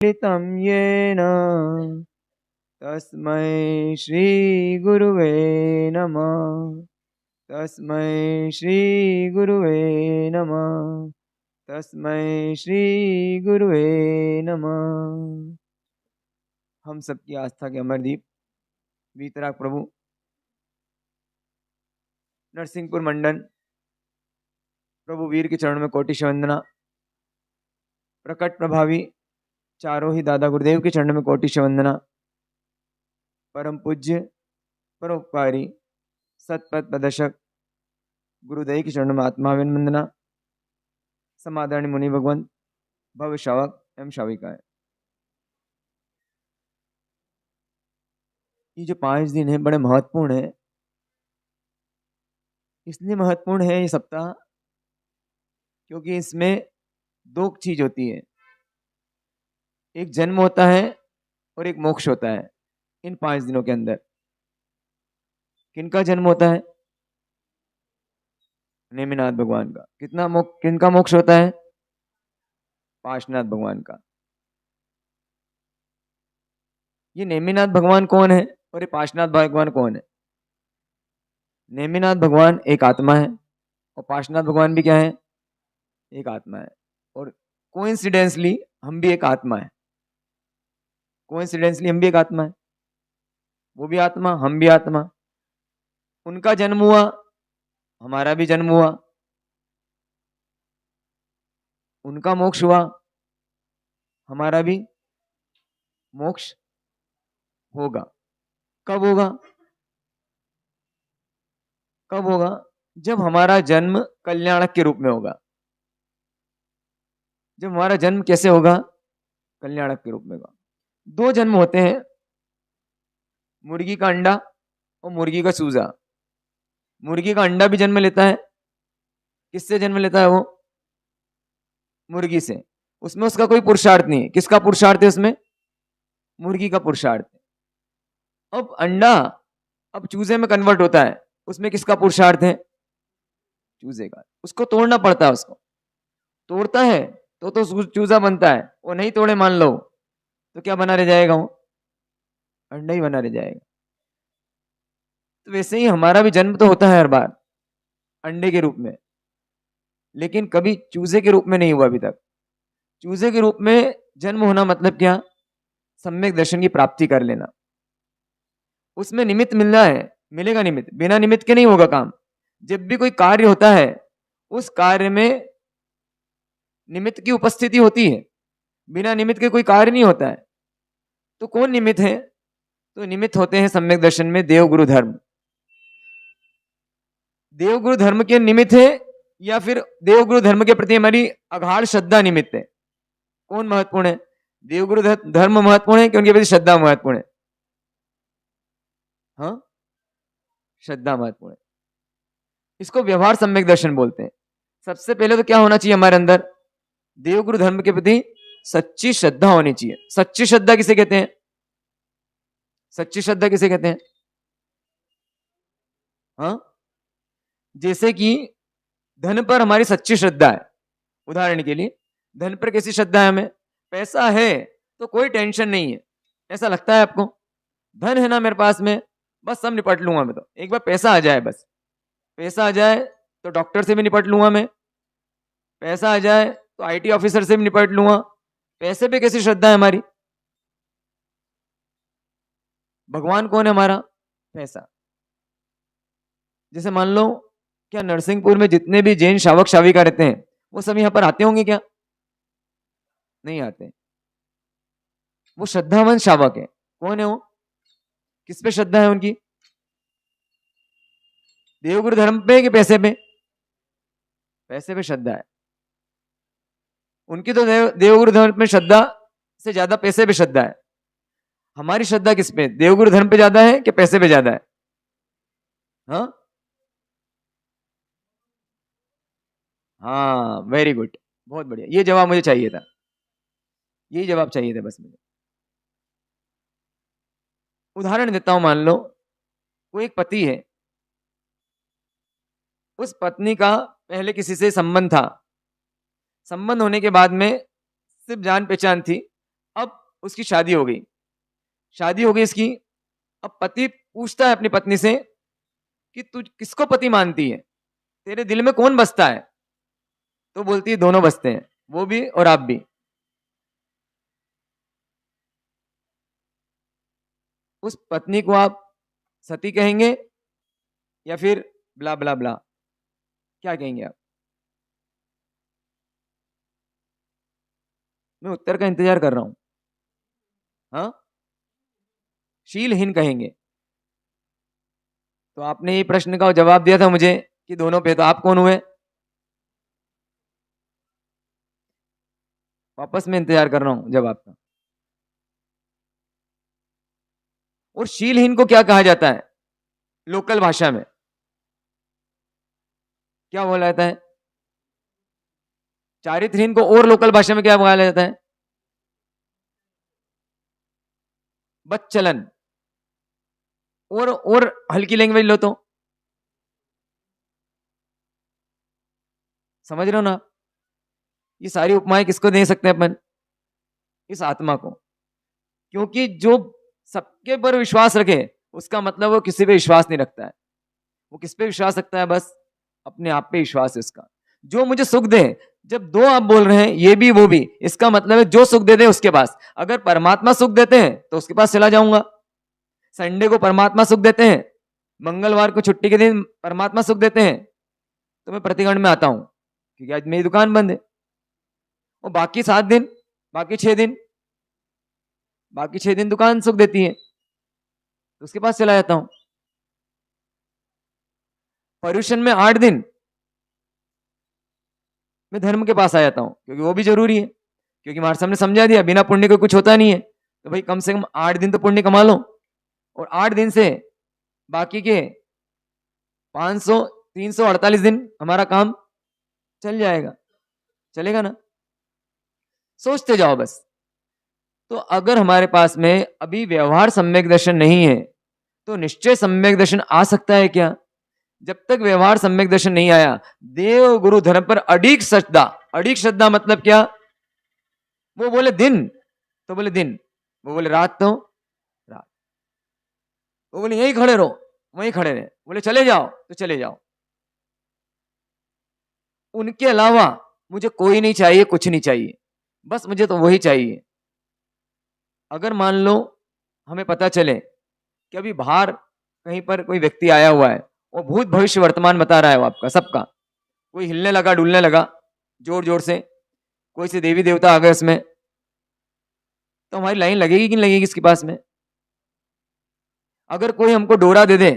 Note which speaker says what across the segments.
Speaker 1: तं येन तस्मै श्रीगुरुवे नमः। तस्मै श्रीगुरुवे नमः। तस्मै श्रीगुरुवे नमः। हम सबकी आस्था के अमरदीप वीतराग प्रभु नरसिंहपुर मंडल प्रभु वीर के चरणों में कोटि वंदना। प्रकट प्रभावी चारों ही दादा गुरुदेव के चरणों में कोटि वंदना। परम पूज्य परोपकारी सतपथ प्रदर्शक गुरुदेव के चरणों में आत्माविन वंदना। समादरणीय मुनि भगवंत भव शावक एवं शाविकाएं। ये जो 5 दिन है बड़े महत्वपूर्ण है। इसलिए महत्वपूर्ण है ये सप्ताह क्योंकि इसमें 2 चीज होती है, एक जन्म होता है और एक मोक्ष होता है। इन 5 दिनों के अंदर किनका जन्म होता है? नेमिनाथ भगवान का। किनका मोक्ष होता है? पार्श्वनाथ भगवान का। ये नेमिनाथ भगवान कौन है और ये पार्श्वनाथ भगवान कौन है? नेमिनाथ भगवान एक आत्मा है और पार्श्वनाथ भगवान भी क्या है? एक आत्मा है। और कोइंसिडेंसली हम भी एक आत्मा है। कोइंसिडेंसली हम भी एक आत्मा है। वो भी आत्मा, हम भी आत्मा। उनका जन्म हुआ, हमारा भी जन्म हुआ। उनका मोक्ष हुआ, हमारा भी मोक्ष होगा। कब होगा? कब होगा? जब हमारा जन्म कल्याणक के रूप में होगा। जब हमारा जन्म कैसे होगा? कल्याणक के रूप में होगा। 2 जन्म होते हैं, मुर्गी का अंडा और मुर्गी का चूजा। मुर्गी का अंडा भी जन्म लेता है। किससे जन्म लेता है वो? मुर्गी से। उसमें उसका कोई पुरुषार्थ नहीं है। किसका पुरुषार्थ है उसमें? मुर्गी का पुरुषार्थ है। अब अंडा अब चूजे में कन्वर्ट होता है, उसमें किसका पुरुषार्थ है? चूजे का। उसको तोड़ना पड़ता है। उसको तोड़ता है तो चूजा बनता है। वो नहीं तोड़े मान लो तो क्या बना रह जाएगा? वो अंडा ही बना रह जाएगा। तो वैसे ही हमारा भी जन्म तो होता है हर बार अंडे के रूप में, लेकिन कभी चूजे के रूप में नहीं हुआ अभी तक। चूजे के रूप में जन्म होना मतलब क्या? सम्यक दर्शन की प्राप्ति कर लेना। उसमें निमित्त मिलना है, मिलेगा निमित्त। बिना निमित्त के नहीं होगा काम। जब भी कोई कार्य होता है उस कार्य में निमित्त की उपस्थिति होती है। बिना निमित्त के कोई कार्य नहीं होता है। तो कौन निमित्त है? तो निमित्त होते हैं सम्यक दर्शन में देवगुरु धर्म। देवगुरु धर्म के निमित्त है या फिर देवगुरु धर्म के प्रति हमारी अगाध श्रद्धा निमित्त है? कौन महत्वपूर्ण है? देवगुरु धर्म महत्वपूर्ण है कि उनके प्रति श्रद्धा महत्वपूर्ण है? हाँ, श्रद्धा महत्वपूर्ण है। इसको व्यवहार सम्यक दर्शन बोलते हैं। सबसे पहले तो क्या होना चाहिए हमारे अंदर? देवगुरु धर्म के प्रति सच्ची श्रद्धा होनी चाहिए। सच्ची श्रद्धा किसे कहते हैं? सच्ची श्रद्धा किसे कहते हैं? हाँ, जैसे कि धन पर हमारी सच्ची श्रद्धा है। उदाहरण के लिए धन पर कैसी श्रद्धा है? हमें पैसा है तो कोई टेंशन नहीं है, ऐसा लगता है आपको? धन है ना मेरे पास में, बस सब निपट लूंगा मैं। तो एक बार पैसा आ जाए, बस पैसा आ जाए तो डॉक्टर से भी निपट लूंगा मैं। पैसा आ जाए तो आईटी ऑफिसर से भी निपट लूंगा। पैसे पे कैसी श्रद्धा है हमारी? भगवान कौन है हमारा? पैसा। जैसे मान लो, क्या नरसिंहपुर में जितने भी जैन शावक शाविका रहते हैं वो सब यहां पर आते होंगे क्या? नहीं आते। वो श्रद्धावान शावक है। कौन है वो? किस पे श्रद्धा है उनकी? देवगुरु धर्म पे कि पैसे पे? पैसे पे श्रद्धा है उनकी। तो देवगुरु धर्म में श्रद्धा से ज्यादा पैसे पे श्रद्धा है। हमारी श्रद्धा किस पे? देवगुरु धर्म पे ज्यादा है कि पैसे पे ज्यादा है? हाँ हाँ, वेरी गुड, बहुत बढ़िया। ये जवाब मुझे चाहिए था, यही जवाब चाहिए था बस मुझे। उदाहरण देता हूं, मान लो वो एक पति है। उस पत्नी का पहले किसी से संबंध था। संबंध होने के बाद में सिर्फ जान पहचान थी, अब उसकी शादी हो गई, शादी हो गई इसकी। अब पति पूछता है अपनी पत्नी से कि तू किसको पति मानती है, तेरे दिल में कौन बसता है? तो बोलती है दोनों बसते हैं, वो भी और आप भी। उस पत्नी को आप सती कहेंगे या फिर ब्ला ब्ला ब्ला, क्या कहेंगे आप? मैं उत्तर का इंतजार कर रहा हूं। हाँ, शीलहीन कहेंगे। तो आपने ये प्रश्न का जवाब दिया था मुझे कि दोनों पे, तो आप कौन हुए? वापस मैं इंतजार कर रहा हूं जवाब का। और शीलहीन को क्या कहा जाता है लोकल भाषा में? क्या बोला जाता है? चारित्रहीन को और लोकल भाषा में क्या बोला जाता है? बच्चलन। और हल्की लैंग्वेज लो तो, समझ रहे हो ना? ये सारी उपमाएं किसको दे सकते हैं अपन? इस आत्मा को। क्योंकि जो सबके पर विश्वास रखे, उसका मतलब वो किसी पे विश्वास नहीं रखता है। वो किस पे विश्वास रखता है? बस अपने आप पे विश्वास है उसका। जो मुझे सुख दे, जब दो आप बोल रहे हैं, ये भी वो भी, इसका मतलब है जो सुख दे दे उसके पास। अगर परमात्मा सुख देते हैं तो उसके पास चला जाऊंगा। संडे को परमात्मा सुख देते हैं, मंगलवार को छुट्टी के दिन परमात्मा सुख देते हैं, तो मैं प्रतिगण में आता हूं, क्योंकि आज मेरी दुकान बंद है। और बाकी 7 दिन, बाकी 6 दिन, बाकी 6 दिन दुकान सुख देती है, तो उसके पास चला जाता हूं। पर्यूषण में 8 दिन मैं धर्म के पास आ जाता हूं, क्योंकि वो भी जरूरी है। क्योंकि महाराज साहब ने समझा दिया, बिना पुण्य को कुछ होता नहीं है, तो भाई कम से कम 8 दिन तो पुण्य कमा लो। और 8 दिन से बाकी के 500 348 दिन हमारा काम चल जाएगा। चलेगा ना? सोचते जाओ बस। तो अगर हमारे पास में अभी व्यवहार सम्यक दर्शन नहीं है, तो निश्चय सम्यक दर्शन आ सकता है क्या? जब तक व्यवहार सम्यक दर्शन नहीं आया, देव गुरु धर्म पर अडिग श्रद्धा। अडिग श्रद्धा मतलब क्या? वो बोले दिन तो बोले दिन, वो बोले रात तो रात, वो बोले यहीं खड़े रहो, वहीं खड़े रहे, बोले चले जाओ तो चले जाओ। उनके अलावा मुझे कोई नहीं चाहिए, कुछ नहीं चाहिए, बस मुझे तो वही चाहिए। अगर मान लो हमें पता चले कि अभी बाहर कहीं पर कोई व्यक्ति आया हुआ है, वो भूत भविष्य वर्तमान बता रहा है, वो आपका सबका, कोई हिलने लगा डुलने लगा जोर जोर से, कोई से देवी देवता आ गए उसमें, तो हमारी लाइन लगेगी कि नहीं लगेगी इसके पास में? अगर कोई हमको डोरा दे दे,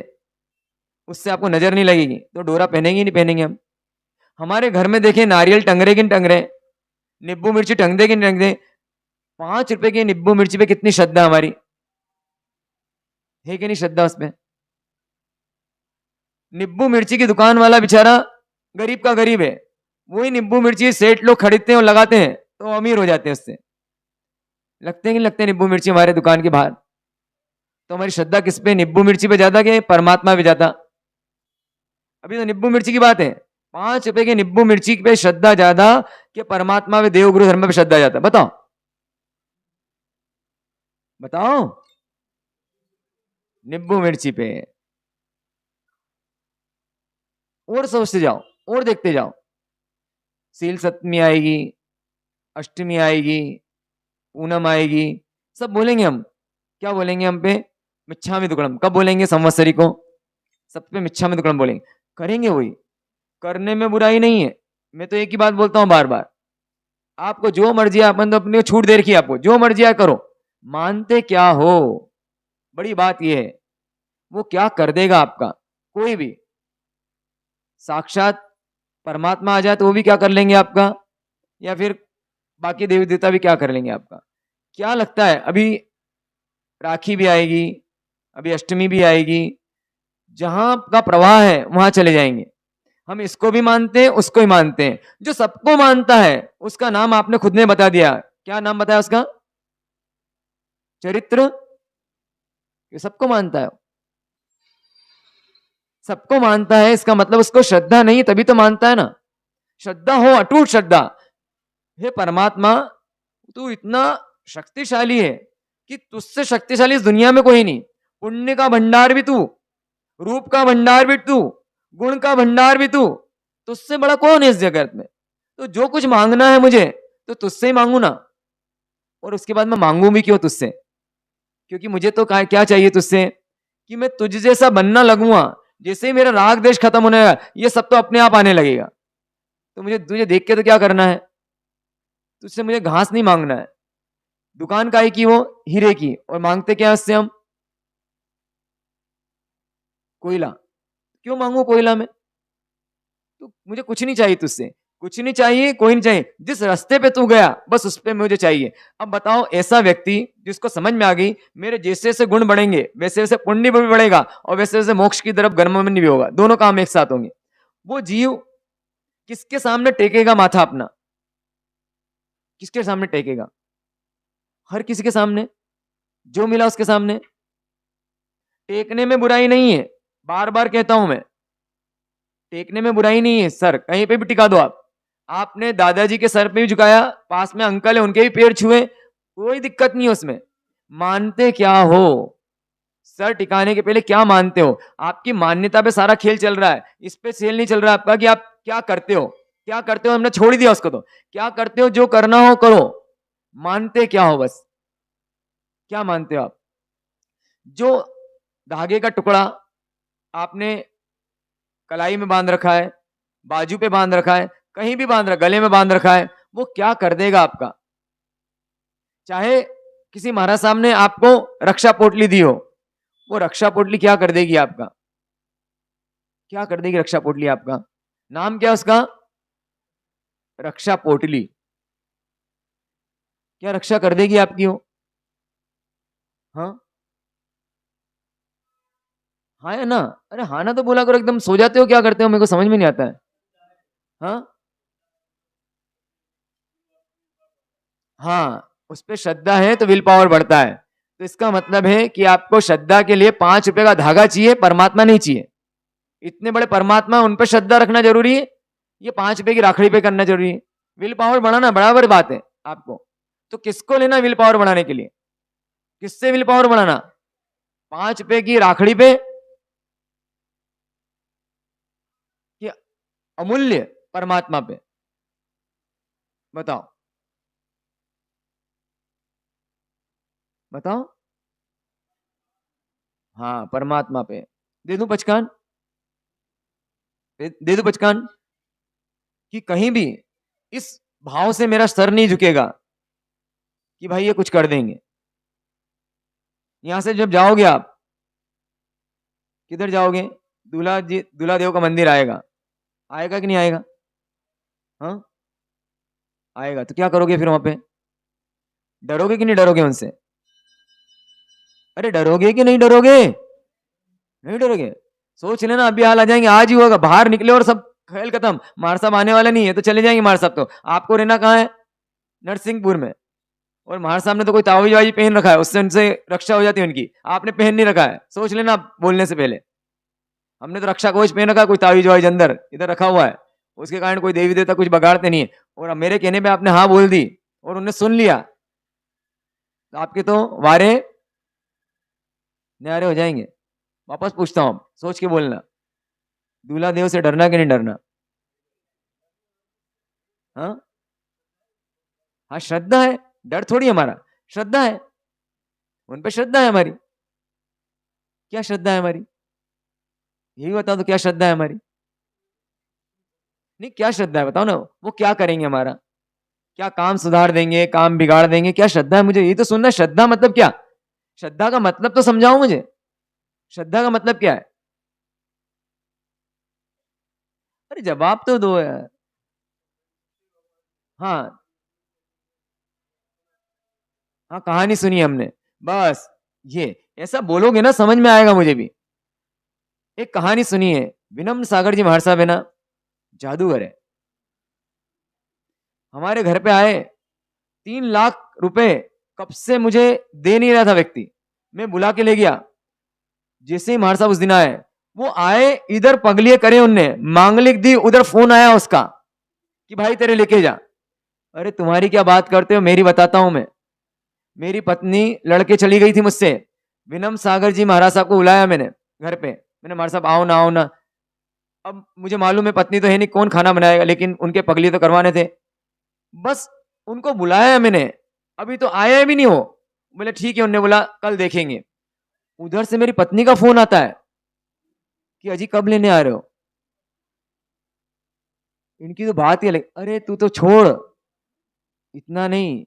Speaker 1: उससे आपको नजर नहीं लगेगी, तो डोरा पहनेंगे नहीं पहनेंगे हम? हमारे घर में देखें, नारियल टंग रहे कि नहीं टंग रहे, नींबू मिर्ची टंग दे कि नहीं टंग दे? 5 रुपए की नींबू मिर्ची पे कितनी श्रद्धा हमारी है कि नहीं? श्रद्धा उसमें। नींबू मिर्ची की दुकान वाला बेचारा गरीब का गरीब है, वही नींबू मिर्ची सेठ लोग खरीदते हैं और लगाते हैं, तो अमीर हो जाते हैं उससे। लगते हैं कि लगते हैं नींबू मिर्ची हमारे दुकान के बाहर? तो हमारी श्रद्धा किस पे? नींबू मिर्ची पे ज्यादा कि परमात्मा पे ज्यादा? अभी तो नींबू मिर्ची की बात है। 5 रुपए की नींबू मिर्ची पे श्रद्धा ज्यादा कि परमात्मा पे, देवगुरु धर्म पे श्रद्धा ज्यादा? बताओ बताओ। नींबू मिर्ची पे। और सोचते जाओ और देखते जाओ। सील सप्तमी आएगी, अष्टमी आएगी, पूनम आएगी, सब बोलेंगे हम। क्या बोलेंगे हम पे? मिच्छामि दुक्कड़म। कब बोलेंगे? संवत्सरी को सब पे मिच्छामि दुक्कड़म बोलेंगे। करेंगे वही, करने में बुराई नहीं है। मैं तो एक ही बात बोलता हूं बार बार, आपको जो मर्जी है, अपन तो अपनी छूट दे रखी है, आपको जो मर्जी है करो, मानते क्या हो? बड़ी बात यह है, वो क्या कर देगा आपका? कोई भी साक्षात परमात्मा आ जाए तो वो भी क्या कर लेंगे आपका, या फिर बाकी देवी देवता भी क्या कर लेंगे आपका? क्या लगता है? अभी राखी भी आएगी, अभी अष्टमी भी आएगी, जहां का प्रवाह है वहां चले जाएंगे। हम इसको भी मानते हैं, उसको ही मानते हैं। जो सबको मानता है उसका नाम आपने खुद ने बता दिया। क्या नाम बताया उसका? चरित्र। ये सबको मानता है, सबको मानता है, इसका मतलब उसको श्रद्धा नहीं, तभी तो मानता है ना। श्रद्धा हो, अटूट श्रद्धा, हे परमात्मा तू इतना शक्तिशाली है कि तुझसे शक्तिशाली इस दुनिया में कोई नहीं। पुण्य का भंडार भी तू, रूप का भंडार भी तू, गुण का भंडार भी तू, तुझसे बड़ा कौन है इस जगत में। तो जो कुछ मांगना है मुझे तो तुझसे ही मांगू ना, और उसके बाद मैं मांगू भी क्यों तुझसे, क्योंकि मुझे तो क्या चाहिए तुझसे कि मैं तुझ जैसा बनना लगूंगा। जैसे ही मेरा राग देश खत्म होने लगा, ये सब तो अपने आप आने लगेगा। तो मुझे तुझे देख के तो क्या करना है, तुझसे मुझे घास नहीं मांगना है। दुकान काहे की, वो हीरे की, और मांगते क्या है उससे हम, कोयला। क्यों मांगू कोयला में, तो मुझे कुछ नहीं चाहिए तुझसे, कुछ नहीं चाहिए, कोई नहीं चाहिए। जिस रास्ते पे तू गया बस उस पे मुझे चाहिए। अब बताओ, ऐसा व्यक्ति जिसको समझ में आ गई मेरे जैसे जैसे गुण बढ़ेंगे वैसे वैसे पुण्य भी बढ़ेगा, और वैसे वैसे मोक्ष की तरफ गमन भी होगा, दोनों काम एक साथ होंगे। वो जीव किसके सामने टेकेगा माथा अपना, किसके सामने टेकेगा, हर किसी के सामने, जो मिला उसके सामने। टेकने में बुराई नहीं है, बार बार कहता हूं मैं, टेकने में बुराई नहीं है सर, कहीं पे भी टिका दो आप। आपने दादाजी के सर पे भी झुकाया, पास में अंकल है उनके भी पैर छुए, कोई दिक्कत नहीं है उसमें। मानते क्या हो, सर टिकाने के पहले क्या मानते हो। आपकी मान्यता पे सारा खेल चल रहा है, इस पे खेल नहीं चल रहा आपका कि आप क्या करते हो, क्या करते हो हमने छोड़ ही दिया उसको। तो क्या करते हो, जो करना हो करो, मानते क्या हो, बस क्या मानते हो आप। जो धागे का टुकड़ा आपने कलाई में बांध रखा है, बाजू पे बांध रखा है, कहीं भी बांध रखा, गले में बांध रखा है, वो क्या कर देगा आपका। चाहे किसी महाराज साहब ने आपको रक्षा पोटली दी हो, वो रक्षा पोटली क्या कर देगी आपका, क्या कर देगी रक्षा पोटली आपका। नाम क्या उसका, रक्षा पोटली। क्या रक्षा कर देगी आपकी वो, हाँ हाँ या ना। अरे हाँ ना तो बोला करो, एकदम सो जाते हो, क्या करते हो, मेरे को समझ में नहीं आता है। हाँ हाँ, उस पर श्रद्धा है तो विल पावर बढ़ता है। तो इसका मतलब है कि आपको श्रद्धा के लिए 5 रुपए का धागा चाहिए, परमात्मा नहीं चाहिए। इतने बड़े परमात्मा, उन पर श्रद्धा रखना जरूरी है, ये 5 रुपए की राखड़ी पे करना जरूरी है। विल पावर बढ़ाना बराबर बात है आपको। तो किसको लेना विल पावर बढ़ाने के लिए, किससे विल पावर बढ़ाना, 5 रुपए की राखड़ी पे कि अमूल्य परमात्मा पे, बताओ बताओ। हाँ परमात्मा पे दे दूं पचकान, दे दूं पचकान कि कहीं भी इस भाव से मेरा सर नहीं झुकेगा कि भाई ये कुछ कर देंगे। यहां से जब जाओगे आप, किधर जाओगे, दूल्हा जी, दूल्हा देव का मंदिर आएगा, आएगा कि नहीं आएगा, हाँ आएगा। तो क्या करोगे फिर वहां पे, डरोगे कि नहीं डरोगे उनसे, अरे डरोगे कि नहीं डरोगे, नहीं डरोगे। सोच लेना अभी हाल आ जाएंगे, आज ही होगा, बाहर निकले और सब खेल खत्म, मार साहब आने वाला नहीं है तो चले जाएंगे मार साहब। तो आपको रहना कहाँ है, नरसिंहपुर में, और महार साहब ने तो कोई तावीज वावीज पहन रखा है, उससे उनसे रक्षा हो जाती है उनकी, आपने पहन नहीं रखा है। सोच लेना बोलने से पहले, हमने तो रक्षा कवच पहन रखा है, कोई तावीज वावीज अंदर इधर रखा हुआ है, उसके कारण कोई देवी देवता कुछ बगाड़ते नहीं है। और अब मेरे कहने पे आपने हाँ बोल दी और उन्हें सुन लिया, तो आपके तो वारे न्यारे हो जाएंगे। वापस पूछता हूं, सोच के बोलना, दूल्हा देव से डरना कि नहीं डरना, हाँ हाँ श्रद्धा है, डर थोड़ी हमारा, श्रद्धा है, उन पे श्रद्धा है हमारी। क्या श्रद्धा है हमारी, यही बताओ तो क्या श्रद्धा है हमारी, नहीं क्या श्रद्धा है बताओ ना, वो क्या करेंगे हमारा, क्या काम सुधार देंगे, काम बिगाड़ देंगे, क्या श्रद्धा है, मुझे ये तो सुनना है। श्रद्धा मतलब क्या, श्रद्धा का मतलब तो समझाओ मुझे, श्रद्धा का मतलब क्या है। अरे जवाब तो दो यार। हाँ हाँ, कहानी सुनी हमने, बस ये ऐसा बोलोगे ना समझ में आएगा मुझे भी। एक कहानी सुनी है, विनम्र सागर जी महार साहब है ना, जादूगर है, हमारे घर पे आए, 3 लाख रुपए कब से मुझे दे नहीं रहा था व्यक्ति, मैं बुला के ले गया। जैसे ही महार साहब उस दिन आए, वो आए इधर पगलिए करे उनने, मांगलिक दी, उधर फोन आया उसका कि भाई तेरे लेके जा। अरे तुम्हारी क्या बात करते हो, मेरी बताता हूं मैं। मेरी पत्नी लड़के चली गई थी मुझसे, विनम सागर जी महाराज साहब को बुलाया मैंने घर पे, मैंने महाराज साहब आओ ना आओ ना। अब मुझे मालूम है पत्नी तो है नहीं, कौन खाना बनाएगा, लेकिन उनके पगली तो करवाने थे, बस उनको बुलाया मैंने, अभी तो आया भी नहीं हो। बोले ठीक है, उन्होंने बोला कल देखेंगे। उधर से मेरी पत्नी का फोन आता है कि अजी कब लेने आ रहे हो। इनकी तो बात ही अलग, अरे तू तो छोड़, इतना नहीं,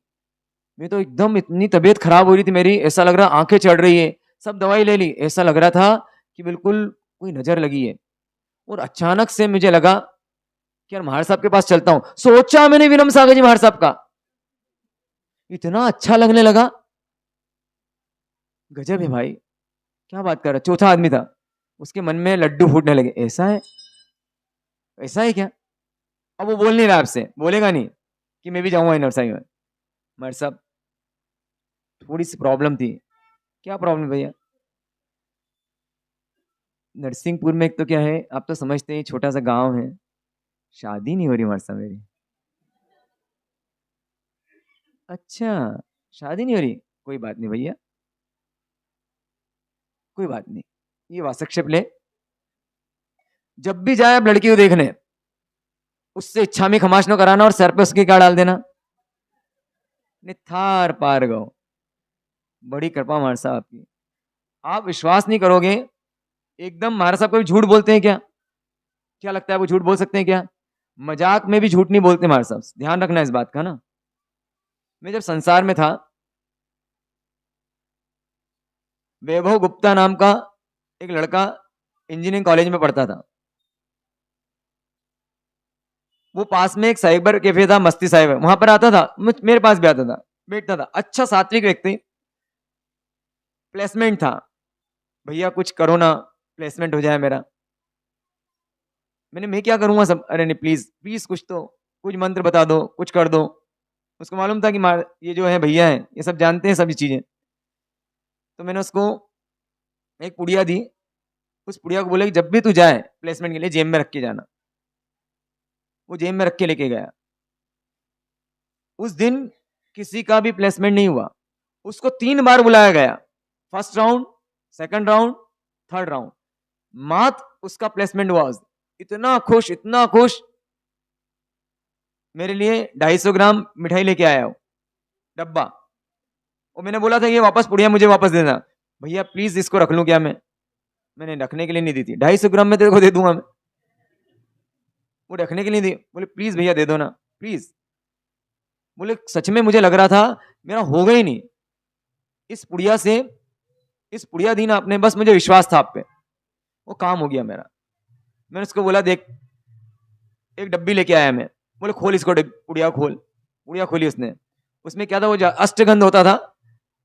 Speaker 1: मैं तो एकदम, इतनी तबीयत खराब हो रही थी मेरी, ऐसा लग रहा आंखें चढ़ रही है, सब दवाई ले ली, ऐसा लग रहा था कि बिल्कुल कोई नजर लगी है। और अचानक से मुझे लगा कि यार महाराज साहब के पास चलता हूं, सोचा मैंने विनम सागर जी महाराज साहब का, इतना अच्छा लगने लगा, गजब है भाई, क्या बात कर रहा। चौथा आदमी था, उसके मन में लड्डू फूटने लगे, ऐसा है, ऐसा है क्या। अब वो बोल नहीं रहा, आपसे बोलेगा नहीं कि मैं भी जाऊंगा नरसाई में। महाराज साहब थोड़ी सी प्रॉब्लम थी। क्या प्रॉब्लम भैया। नरसिंहपुर में एक तो क्या है, आप तो समझते हैं छोटा सा गांव है, शादी नहीं हो रही महाराज साहब मेरी। अच्छा, शादी नहीं हो रही, कोई बात नहीं भैया, कोई बात नहीं, ये वासक्षेप ले, जब भी जाए अब लड़की को देखने, उससे इच्छा में खमाश न कराना और सर पे उसके क्या डाल देना, निथार पार गो। बड़ी कृपा महाराज साहब आपकी, आप विश्वास नहीं करोगे, एकदम महाराज साहब कभी झूठ बोलते हैं क्या, क्या लगता है वो झूठ बोल सकते हैं क्या। मजाक में भी झूठ नहीं बोलते महाराज साहब, ध्यान रखना इस बात का ना। मैं जब संसार में था, वैभव गुप्ता नाम का एक लड़का इंजीनियरिंग कॉलेज में पढ़ता था, वो पास में एक साइबर कैफे था, मस्ती साहिब, वहां पर आता था, मेरे पास भी आता था, बैठता था, अच्छा सात्विक व्यक्ति, प्लेसमेंट था, भैया कुछ करो ना, प्लेसमेंट हो जाए मेरा। मैं क्या करूंगा सब, अरे नहीं प्लीज प्लीज, कुछ तो, कुछ मंत्र बता दो, कुछ कर दो। उसको मालूम था कि ये जो है भैया है, ये सब जानते हैं सभी चीजें। तो मैंने उसको एक पुड़िया दी, उस पुड़िया को बोला कि जब भी तू जाए प्लेसमेंट के लिए जेब में रख के जाना। वो जेब में रख के लेके गया। उस दिन किसी का भी प्लेसमेंट नहीं हुआ, उसको 3 बार बुलाया गया, first round, second round, third round, मात्र उसका प्लेसमेंट हुआ। इतना खुश, इतना खुश, मेरे लिए 250 ग्राम मिठाई लेके आया हो, डब्बा। और मैंने बोला था ये वापस पुड़िया मुझे वापस देना। भैया प्लीज इसको रख लूं क्या मैंने रखने के लिए नहीं दी थी, 250 ग्राम में तेरे को दे दूंगा मैं, वो रखने के लिए दी। बोले प्लीज भैया दे दो ना प्लीज। बोले सच में मुझे लग रहा था मेरा होगा ही नहीं, इस पुड़िया से, इस पुड़िया दी ना आपने, बस मुझे विश्वास था आप पे, वो काम हो गया मेरा। मैंने उसको बोला देख, एक डब्बी लेके आया मैं। बोले खोल इसको, पुड़िया खोल। पुड़िया खोली उसने, उसमें क्या था, वो अष्टगंध होता था,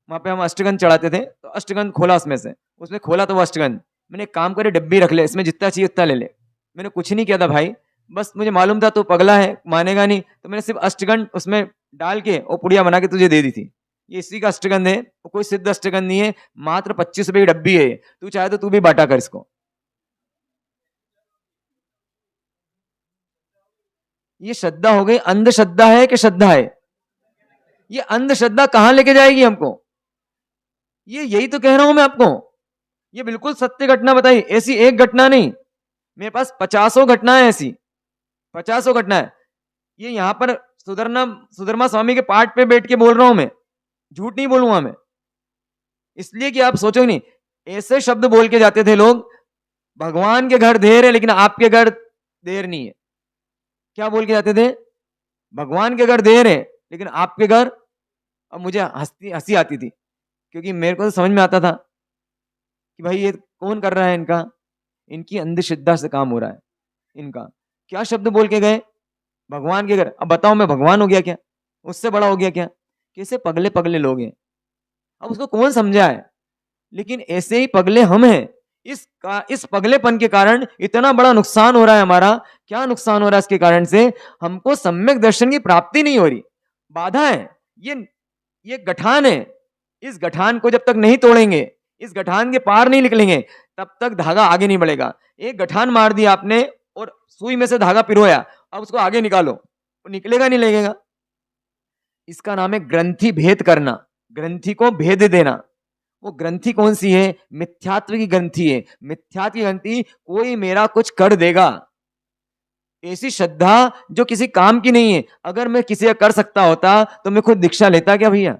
Speaker 1: वहां पे हम अष्टगंध चढ़ाते थे, तो अष्टगंध खोला उसमें से, उसमें खोला तो वो अष्टगंध। मैंने एक काम करे, डब्बी रख ले, इसमें जितना चाहिए उतना ले ले। मैंने कुछ नहीं किया था भाई, बस मुझे मालूम था तो पगला है, मानेगा नहीं, तो मैंने सिर्फ अष्टगंध उसमें डाल के और पुड़िया बना के तुझे दे दी थी। ये इसी का अष्टगंध है, वो कोई सिद्ध अष्टगंध नहीं है, मात्र 25 रुपए की डब्बी है, तू चाहे तो तू भी बांटा कर इसको। ये श्रद्धा हो गई, अंधश्रद्धा है कि श्रद्धा है। ये अंधश्रद्धा कहां लेके जाएगी हमको, ये यही तो कह रहा हूं मैं आपको। ये बिल्कुल सत्य घटना बताई, ऐसी एक घटना नहीं, मेरे पास 50 घटनाएं ऐसी, 50 घटनाएं। ये यहां पर सुधर्मा स्वामी के पाठ पे बैठ के बोल रहा हूं मैं, झूठ नहीं बोलूंगा मैं। इसलिए कि आप सोचो नहीं, ऐसे शब्द बोल के जाते थे लोग, भगवान के घर देर है लेकिन आपके घर देर नहीं है। क्या बोल के जाते थे, भगवान के घर देर है लेकिन आपके घर। अब मुझे हंसी आती थी, क्योंकि मेरे को तो समझ में आता था कि भाई ये कौन कर रहा है, इनकी अंधश्रद्धा से काम हो रहा है इनका। क्या शब्द बोल के गए, भगवान के घर। अब बताओ मैं भगवान हो गया क्या, उससे बड़ा हो गया क्या। कैसे पगले पगले लोग हैं, अब उसको कौन समझा है। लेकिन ऐसे ही पगले हम हैं, इस पगलेपन के कारण इतना बड़ा नुकसान हो रहा है हमारा। क्या नुकसान हो रहा है इसके कारण से, हमको सम्यक दर्शन की प्राप्ति नहीं हो रही, बाधा है, ये गठान है। इस गठान को जब तक नहीं तोड़ेंगे, इस गठान के पार नहीं निकलेंगे, तब तक धागा आगे नहीं बढ़ेगा। एक गठान मार दिया आपने और सुई में से धागा पिरोया, अब उसको आगे निकालो, वो निकलेगा नहीं, लगेगा। इसका नाम है ग्रंथि भेद करना। ग्रंथि को भेद देना। वो ग्रंथि कौन सी है? मिथ्यात्व की ग्रंथि है। मिथ्यात्व की ग्रंथि, कोई मेरा कुछ कर देगा, ऐसी श्रद्धा जो किसी काम की नहीं है। अगर मैं किसी का कर सकता होता तो मैं खुद दीक्षा लेता क्या भैया?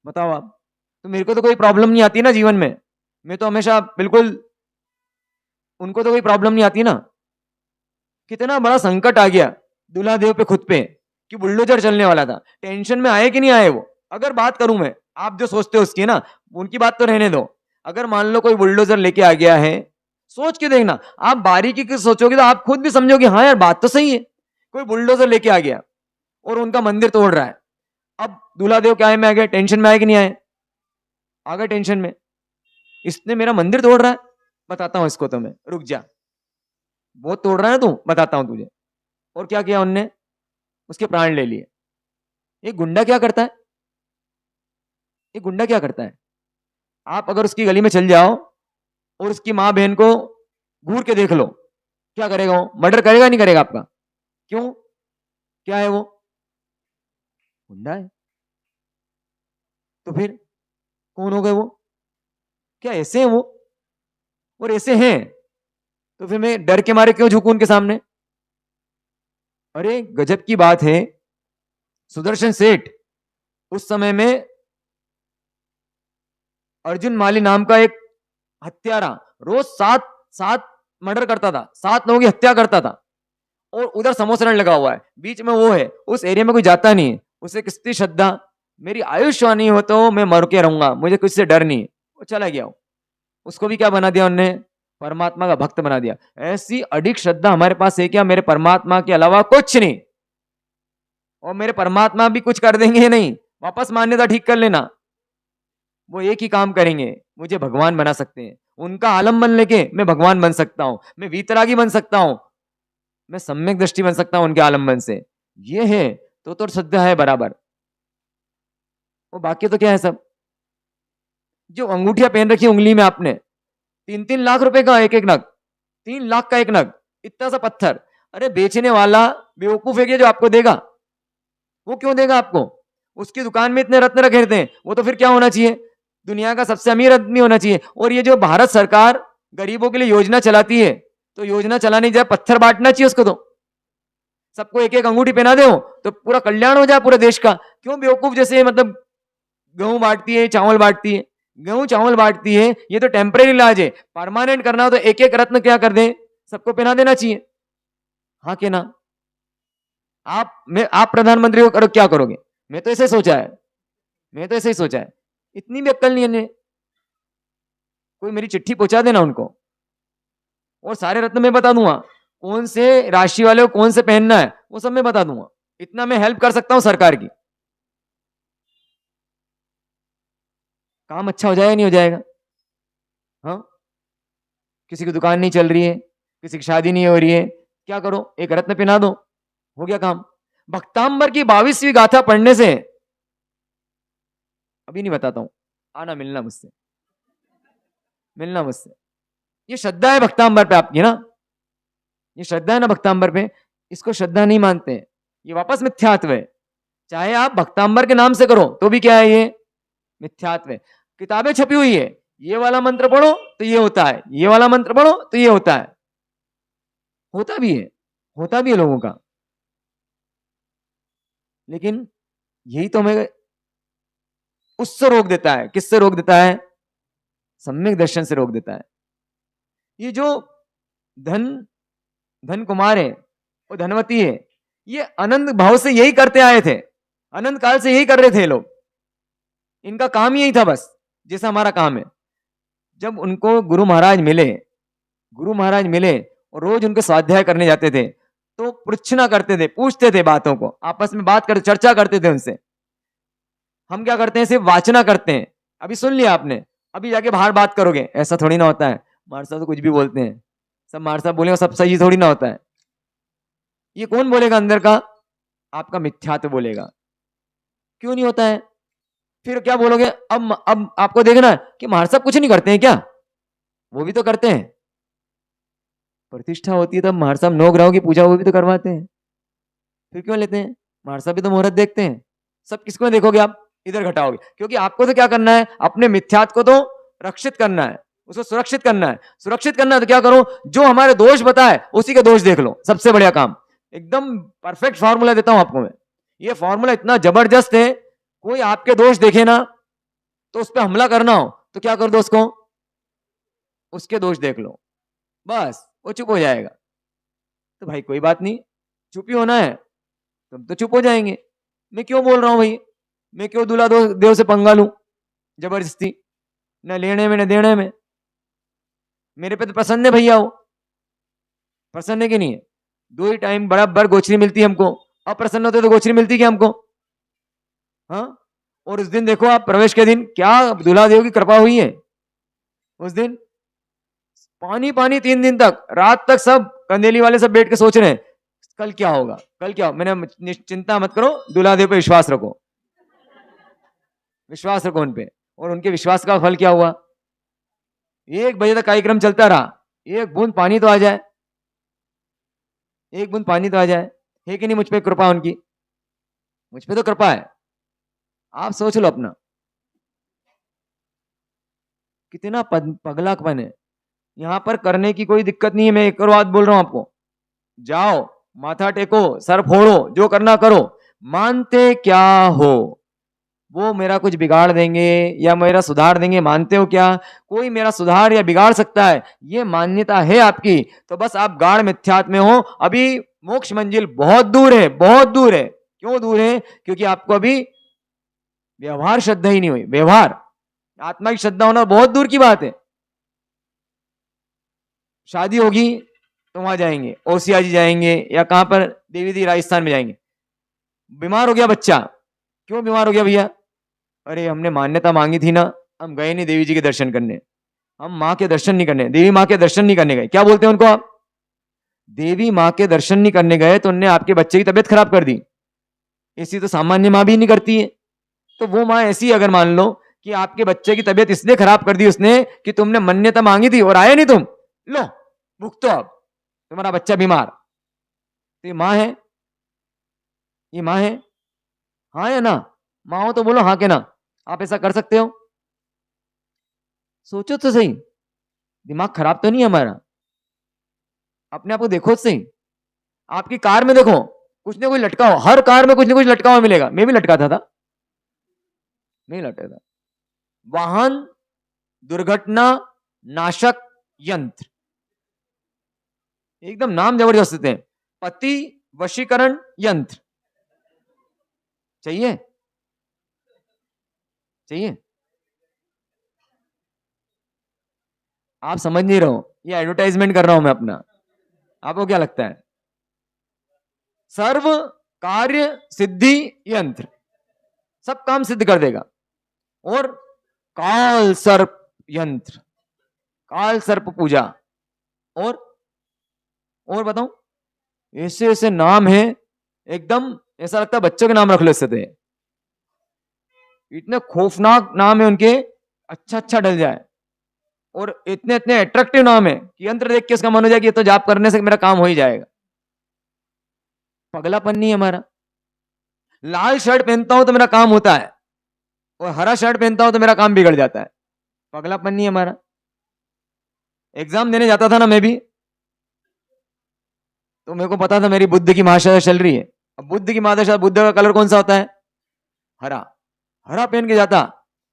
Speaker 1: बताओ आप। तो मेरे को तो कोई प्रॉब्लम नहीं आती ना जीवन में, मैं तो हमेशा बिल्कुल, उनको तो कोई प्रॉब्लम नहीं आती ना। कितना बड़ा संकट आ गया दूल्हा देव पे, खुद पे, कि बुलडोजर चलने वाला था। टेंशन में आए कि नहीं आए वो? अगर बात करूं मैं, आप जो सोचते हो उसकी ना, उनकी बात तो रहने दो। अगर मान लो कोई बुलडोजर लेके आ गया है, सोच के देखना, आप बारीकी से सोचोगे तो आप खुद भी समझोगे हाँ यार बात तो सही है। कोई बुलडोजर लेके आ गया और उनका मंदिर तोड़ रहा है, अब दूल्हा देव क्या है में आ गए, टेंशन में आए कि नहीं आए? आ गए टेंशन में। इसने मेरा मंदिर तोड़ रहा है, बताता हूं इसको, तो मैं रुक जा, वो तोड़ रहा है तू, बताता हूं तुझे। और क्या किया उनने? उसके प्राण ले लिए। ये गुंडा क्या करता है? ये गुंडा क्या करता है? आप अगर उसकी गली में चल जाओ और उसकी माँ बहन को घूर के देख लो, क्या करेगा वो? मर्डर करेगा नहीं करेगा आपका? क्यों? क्या है वो? गुंडा है। तो फिर कौन हो गए वो? क्या ऐसे हैं वो? और ऐसे हैं तो फिर मैं डर के मारे क्यों झुकूं उनके सामने? अरे गजब की बात है, सुदर्शन सेठ उस समय में अर्जुन माली नाम का एक हत्यारा रोज सात सात मर्डर करता था, 7 लोगों की हत्या करता था। और उधर समोसा रन लगा हुआ है, बीच में वो है, उस एरिया में कोई जाता नहीं है। उसे किसकी श्रद्धा? मेरी आयुष्वाणी हो तो मैं मर के रहूंगा, मुझे किसी से डर नहीं है। वो चला गया वो। उसको भी क्या बना दिया उनने? परमात्मा का भक्त बना दिया। ऐसी अडिग श्रद्धा हमारे पास है क्या? मेरे परमात्मा के अलावा कुछ नहीं, और मेरे परमात्मा भी कुछ कर देंगे नहीं, वापस मान्यता ठीक कर लेना। वो एक ही काम करेंगे, मुझे भगवान बना सकते हैं। उनका आलम्बन लेके मैं भगवान बन सकता हूं, मैं वीतरागी बन सकता हूं, मैं सम्यक दृष्टि बन सकता हूं उनके आलम्बन से। ये है तो श्रद्धा है बराबर। वो बाकी तो क्या है सब? जो अंगूठियां पहन रखी उंगली में आपने, 3-3 लाख रुपए का एक एक नग, 3 लाख का एक नग, इतना सा पत्थर। अरे बेचने वाला बेवकूफ है क्या जो आपको देगा? वो क्यों देगा आपको? उसकी दुकान में इतने रत्न रखे रहते हैं, वो तो फिर क्या होना चाहिए? दुनिया का सबसे अमीर आदमी होना चाहिए। और ये जो भारत सरकार गरीबों के लिए योजना चलाती है, तो योजना चलाने जाए पत्थर बांटना चाहिए उसको। तो सबको एक एक अंगूठी पहना दो तो पूरा कल्याण हो जाए पूरे देश का। क्यों बेवकूफ जैसे, मतलब गेहूं बांटती है, चावल बांटती है, गेहूं चावल बांटती है, ये तो टेम्परेरी इलाज है। परमानेंट करना हो तो एक एक रत्न क्या कर दें, सबको पहना देना चाहिए। हाँ के ना? आप प्रधानमंत्री को करो, क्या करोगे? मैं तो ऐसे सोचा है, मैं तो ऐसे ही सोचा है। इतनी भी अक्ल नहीं है। कोई मेरी चिट्ठी पहुंचा देना उनको, और सारे रत्न मैं बता दूंगा, कौन से राशि वाले को कौन से पहनना है वो सब मैं बता दूंगा। इतना मैं हेल्प कर सकता हूं सरकार की। काम अच्छा हो जाएगा नहीं हो जाएगा? हाँ, किसी की दुकान नहीं चल रही है, किसी की शादी नहीं हो रही है, क्या करो? एक रत्न पहना दो, हो गया काम। भक्तांबर की 22वीं गाथा पढ़ने से, अभी नहीं बताता हूं, आना मिलना मुझसे, मिलना मुझसे। ये श्रद्धा है भक्तांबर पे आपकी ना, ये श्रद्धा है ना भक्तांबर पे। इसको श्रद्धा नहीं मानते, ये वापस मिथ्यात्व है। चाहे आप भक्तांबर के नाम से करो तो भी क्या है? ये मिथ्यात्व है। किताबें छपी हुई है, ये वाला मंत्र पढ़ो तो ये होता है, ये वाला मंत्र पढ़ो तो ये होता है। होता भी है, होता भी है लोगों का। लेकिन यही तो हमें उससे रोक देता है। किससे रोक देता है? सम्यक दर्शन से रोक देता है। ये जो धन धन कुमार है, वो धनवती है, ये अनंत भाव से यही करते आए थे, अनंत काल से यही कर रहे थे लोग। इनका काम यही था बस, जैसा हमारा काम है। जब उनको गुरु महाराज मिले, गुरु महाराज मिले और रोज उनके स्वाध्याय करने जाते थे, तो पृच्छना करते थे, पूछते थे बातों को, आपस में बात करते, चर्चा करते थे उनसे। हम क्या करते हैं? सिर्फ वाचना करते हैं। अभी सुन लिया आपने, अभी जाके बाहर बात करोगे, ऐसा थोड़ी ना होता है। मार साहब तो कुछ भी बोलते हैं, सब मार साहब बोलेगा सब सही थोड़ी ना होता है। ये कौन बोलेगा अंदर का? आपका मिथ्यात्व बोलेगा। क्यों नहीं होता है? फिर क्या बोलोगे? अब आपको देखना है कि महाराज साहब कुछ नहीं करते हैं क्या? वो भी तो करते हैं। प्रतिष्ठा होती है तब महाराज साहब 9 ग्रहों की पूजा वो भी तो करवाते हैं, फिर क्यों लेते हैं? महाराज साहब भी तो मुहूर्त देखते हैं। सब किसको देखोगे आप? इधर घटाओगे, क्योंकि आपको तो क्या करना है, अपने मिथ्यात्व को तो रक्षित करना है, उसको सुरक्षित करना है। सुरक्षित करना है तो क्या करो, जो हमारे दोष बताए उसी के दोष देख लो, सबसे बढ़िया काम। एकदम परफेक्ट फॉर्मूला देता हूं आपको मैं, ये फॉर्मूला इतना जबरदस्त है। कोई आपके दोष देखे ना तो उस पर हमला करना हो तो क्या कर दो, उसको उसके दोष देख लो, बस वो चुप हो जाएगा। तो भाई कोई बात नहीं, चुप ही होना है, तुम तो चुप हो जाएंगे। मैं क्यों बोल रहा हूं भाई, मैं क्यों दूल्हा देव से पंगा लूं जबरदस्ती, न लेने में न देने में। मेरे पे तो प्रसन्न है भैया, वो प्रसन्न है कि नहीं है? 2 ही टाइम बराबर गोचरी मिलती है हमको, अप्रसन्न होते तो गोचरी मिलती क्या हमको? हाँ, और उस दिन देखो आप, प्रवेश के दिन क्या दूल्हा देव की कृपा हुई है। उस दिन पानी पानी 3 दिन तक, रात तक सब कंदेली वाले सब बैठ के सोच रहे हैं कल क्या होगा, कल क्या होगा। मैंने चिंता मत करो, दूल्हा देव पे विश्वास रखो, विश्वास रखो उन पे। और उनके विश्वास का फल क्या हुआ, 1 बजे तक कार्यक्रम चलता रहा, एक बूंद पानी तो आ जाए, एक बूंद पानी तो आ जाए। है कि नहीं मुझ पे कृपा उनकी? मुझ पे तो कृपा है, आप सोच लो अपना कितना पगलापन है। यहां पर करने की कोई दिक्कत नहीं है, मैं एक और बात बोल रहा हूं आपको, जाओ माथा टेको, सर फोड़ो, जो करना करो, मानते क्या हो वो मेरा कुछ बिगाड़ देंगे या मेरा सुधार देंगे, मानते हो क्या? कोई मेरा सुधार या बिगाड़ सकता है, ये मान्यता है आपकी, तो बस आप गाढ़ मिथ्यात्व में हो। अभी मोक्ष मंजिल बहुत दूर है, बहुत दूर है। क्यों दूर है? क्योंकि आपको अभी व्यवहार श्रद्धा ही नहीं हुई। व्यवहार, आत्मा की श्रद्धा होना बहुत दूर की बात है। शादी होगी तो वहां जाएंगे, ओसिया जी जाएंगे, या कहां पर देवी दी राजस्थान में जाएंगे। बीमार हो गया बच्चा, क्यों बीमार हो गया भैया? अरे हमने मान्यता मांगी थी ना, हम गए नहीं देवी जी के दर्शन करने, हम माँ के दर्शन नहीं करने, देवी माँ के दर्शन नहीं करने गए। क्या बोलते हैं उनको आप? देवी माँ के दर्शन नहीं करने गए तो उनने आपके बच्चे की तबीयत खराब कर दी। ऐसी तो सामान्य माँ भी नहीं करती है। तो वो माँ ऐसी, अगर मान लो कि आपके बच्चे की तबीयत इसलिए खराब कर दी उसने कि तुमने मान्यता मांगी थी और आए नहीं तुम, लो भुगतो अब, तुम्हारा बच्चा बीमार। तो ये माँ है, ये माँ है? हाँ या ना? माँ हो तो बोलो हाँ के ना। आप ऐसा कर सकते हो? सोचो तो सही, दिमाग खराब तो नहीं है हमारा? अपने आप को देखो तो सही। आपकी कार में देखो कुछ ना कुछ लटका हो, हर कार में कुछ ना कुछ लटका हुआ मिलेगा। मैं भी लटका था, नहीं लटका था। वाहन दुर्घटना नाशक यंत्र, एकदम नाम जबरदस्त है। पति वशीकरण यंत्र, चाहिए? चाहिए? आप समझ नहीं रहे हो, ये एडवर्टाइजमेंट कर रहा हूं मैं अपना। आपको क्या लगता है? सर्व कार्य सिद्धि यंत्र, सब काम सिद्ध कर देगा। और काल सर्प यंत्र, काल सर्प पूजा। और बताऊं, ऐसे ऐसे नाम है, एकदम ऐसा लगता है बच्चों के नाम रख लो इससे। तो इतने खौफनाक नाम है उनके, अच्छा अच्छा डल जाए। और इतने इतने अट्रैक्टिव नाम है कि यंत्र देख के उसका मन हो जाए कि ये तो जाप करने से मेरा काम हो ही जाएगा। पगलापन नहीं है हमारा। लाल शर्ट पहनता हूं तो मेरा काम होता है, और हरा शर्ट पहनता हूं तो मेरा काम बिगड़ जाता है। पगलापन नहीं है हमारा। एग्जाम देने जाता था ना मैं भी, तो मेरे को पता था मेरी बुद्ध की महादशा चल रही है। अब बुद्ध की महादशा, बुद्ध का कलर कौन सा होता है? हरा। हरा पहन के जाता,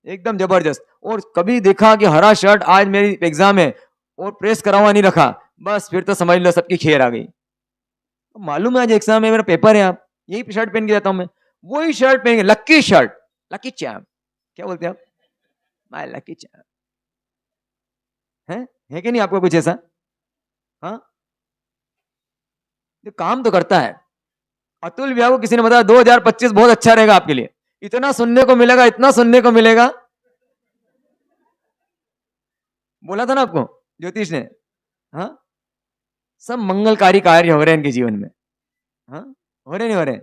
Speaker 1: एकदम जबरदस्त। और कभी देखा कि हरा शर्ट, आज मेरी एग्जाम है और प्रेस करा हुआ नहीं रखा, बस फिर तो समझ लो सबकी खेर आ गई। तो मालूम है आज एग्जाम है, मेरा पेपर है, आप यही शर्ट पहन के जाता हूं मैं, वही शर्ट पहन के, लक्की शर्ट, लकी चैम्प, क्या बोलते हैं आप? My lucky champ. है कि नहीं आपको कुछ ऐसा? हाँ, ये काम तो करता है। अतुल भैया को किसी ने बताया 2025 बहुत अच्छा रहेगा आपके लिए, इतना सुनने को मिलेगा, इतना सुनने को मिलेगा। बोला था ना आपको ज्योतिष ने। हाँ, सब मंगलकारी कार्य हो रहे हैं इनके जीवन में। हाँ, हो रहे नहीं हो रहे?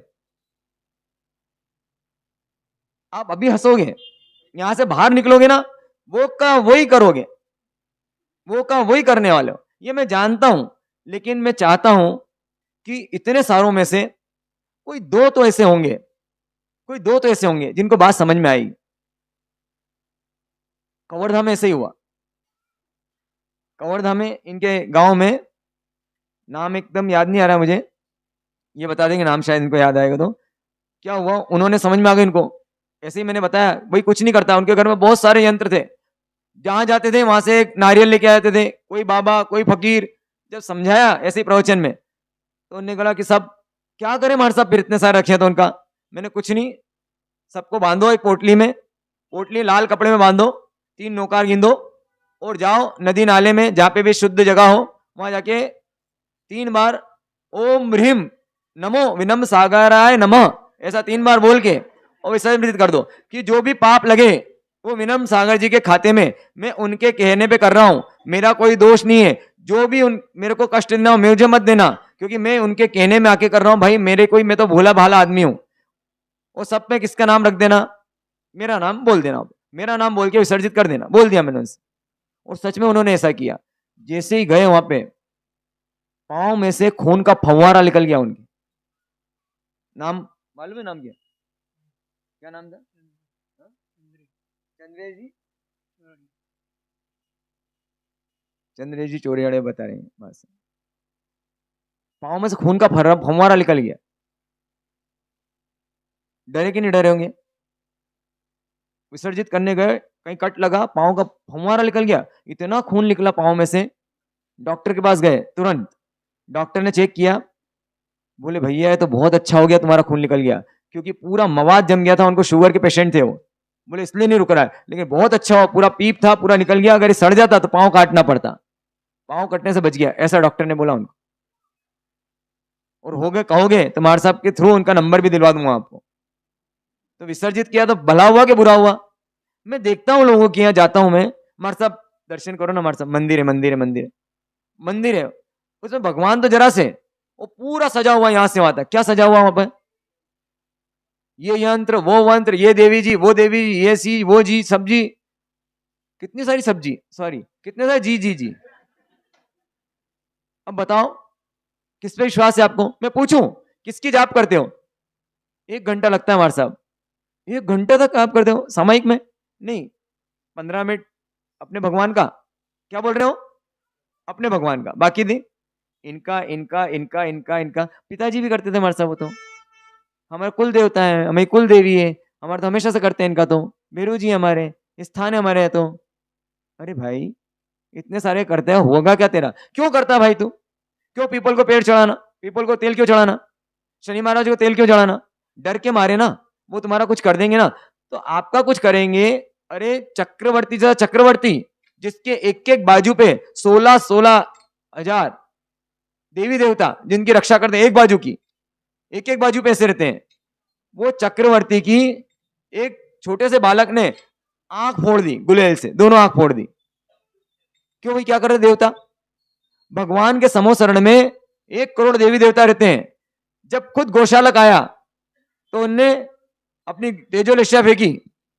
Speaker 1: आप अभी हंसोगे, यहां से बाहर निकलोगे ना, वो का वही करोगे, वो का वही करने वाले हो, ये मैं जानता हूं। लेकिन मैं चाहता हूं कि इतने सारों में से कोई 2 तो ऐसे होंगे कोई दो तो ऐसे होंगे जिनको बात समझ में आएगी। कवर्धा में ऐसे ही हुआ। कवर्धा में इनके गांव में, नाम एकदम याद नहीं आ रहा मुझे, ये बता देंगे नाम, शायद इनको याद आएगा। तो क्या हुआ, उन्होंने समझ में आ गया इनको, ऐसे ही मैंने बताया भाई कुछ नहीं करता, उनके घर में बहुत सारे यंत्र थे, जहां जाते थे वहां से एक नारियल लेके आते थे, कोई बाबा कोई फकीर। जब समझाया ऐसे ही प्रवचन में, तो उन्होंने कहा कि सब क्या करें हमारे साहब, फिर इतने सारे रखे तो उनका। मैंने कुछ नहीं, सबको बांधो एक पोटली में, पोटली लाल कपड़े में बांधो, 3 नौकार गिंदो और जाओ नदी नाले में जहां पे भी शुद्ध जगह हो, वहां जाके 3 बार ओम ह्रीम नमो विनम सागराय नमः ऐसा 3 बार बोल के और विसर्जित कर दो कि जो भी पाप लगे वो विनम सागर जी के खाते में, मैं उनके कहने पे कर रहा हूं, मेरा कोई दोष नहीं है। जो भी मेरे को कष्ट देना हो मुझे मत देना, क्योंकि मैं उनके कहने में आके कर रहा हूं। भाई मेरे कोई, मैं तो भोला भाला आदमी हूं। और सब पे किसका नाम रख देना, मेरा नाम बोल देना, मेरा नाम बोल के विसर्जित कर देना, बोल दिया मैंने उनसे। और सच में उन्होंने ऐसा किया। जैसे ही गए वहां पे, पांव में से खून का फव्वारा निकल गया उनके। नाम मालूम है, नाम क्या नाम था? चंद्रेश जी, चंद्रेश जी चोरियाड़े बता रहे हैं। बस पांव में से खून का फव्वारा निकल गया। डरे कि नहीं डरे होंगे? विसर्जित करने गए, कहीं कट लगा, पांव का फव्वारा निकल गया, इतना खून निकला पांव में से। डॉक्टर के पास गए तुरंत, डॉक्टर ने चेक किया, बोले भैया ये तो बहुत अच्छा हो गया तुम्हारा खून निकल गया, क्योंकि पूरा मवाद जम गया था, उनको शुगर के पेशेंट थे वो, बोले इसलिए नहीं रुक रहा है, लेकिन बहुत अच्छा हुआ, पूरा पीप था पूरा निकल गया, अगर ये सड़ जाता तो पांव काटना पड़ता, पांव कटने से बच गया, ऐसा डॉक्टर ने बोला उनको। और हो गए कहोगे तो मार साहब के थ्रू उनका नंबर भी दिलवा दूंगा आपको। तो विसर्जित किया तो भला हुआ कि बुरा हुआ? मैं देखता हूँ लोगों के यहाँ जाता हूँ मैं, मार साहब दर्शन करो ना मार साहब, मंदिर है मंदिर है मंदिर है मंदिर है, उसमें भगवान तो जरा से, वो पूरा सजा हुआ यहां से वहां तक, क्या सजा हुआ वहां पर, ये यंत्र वो मंत्र, ये देवी जी वो देवी जी, ये सी वो जी सब्जी, कितनी सारी सब्जी, सॉरी कितने सारे जी जी जी। अब बताओ किस पे विश्वास है आपको? मैं पूछूं किसकी जाप करते हो? 1 घंटा लगता है हमारे साहब, 1 घंटे तक आप करते हो सामयिक में? नहीं, 15 मिनट अपने भगवान का, क्या बोल रहे हो, अपने भगवान का, बाकी दिन इनका इनका इनका इनका इनका। पिताजी भी करते थे हमारे साथ, वो तो हमारा कुल देवता है, हमारी कुल देवी है, हमारे तो हमेशा से करते हैं इनका, तो बेरू जी हमारे स्थान है हमारे, तो अरे भाई इतने सारे करते हैं, होगा क्या तेरा? क्यों करता है भाई तू? क्यों पीपल को पेड़ चढ़ाना, पीपल को तेल क्यों चढ़ाना, शनि महाराज को तेल क्यों चढ़ाना? डर के मारे ना, वो तुम्हारा कुछ कर देंगे ना तो आपका कुछ करेंगे। अरे चक्रवर्ती जरा चक्रवर्ती, जिसके एक एक बाजू पे 16,000 देवी देवता जिनकी रक्षा करते हैं, एक बाजू की, एक एक बाजू पे ऐसे रहते हैं, वो चक्रवर्ती की एक छोटे से बालक ने आंख फोड़ दी, गुलेल से दोनों आंख फोड़ दी। क्यों भाई, क्या कर रहे देवता? भगवान के समोसरण में 1 करोड़ देवी देवता रहते हैं। जब खुद गौशालक आया तो उनने अपनी तेजोलिश्या फेंकी,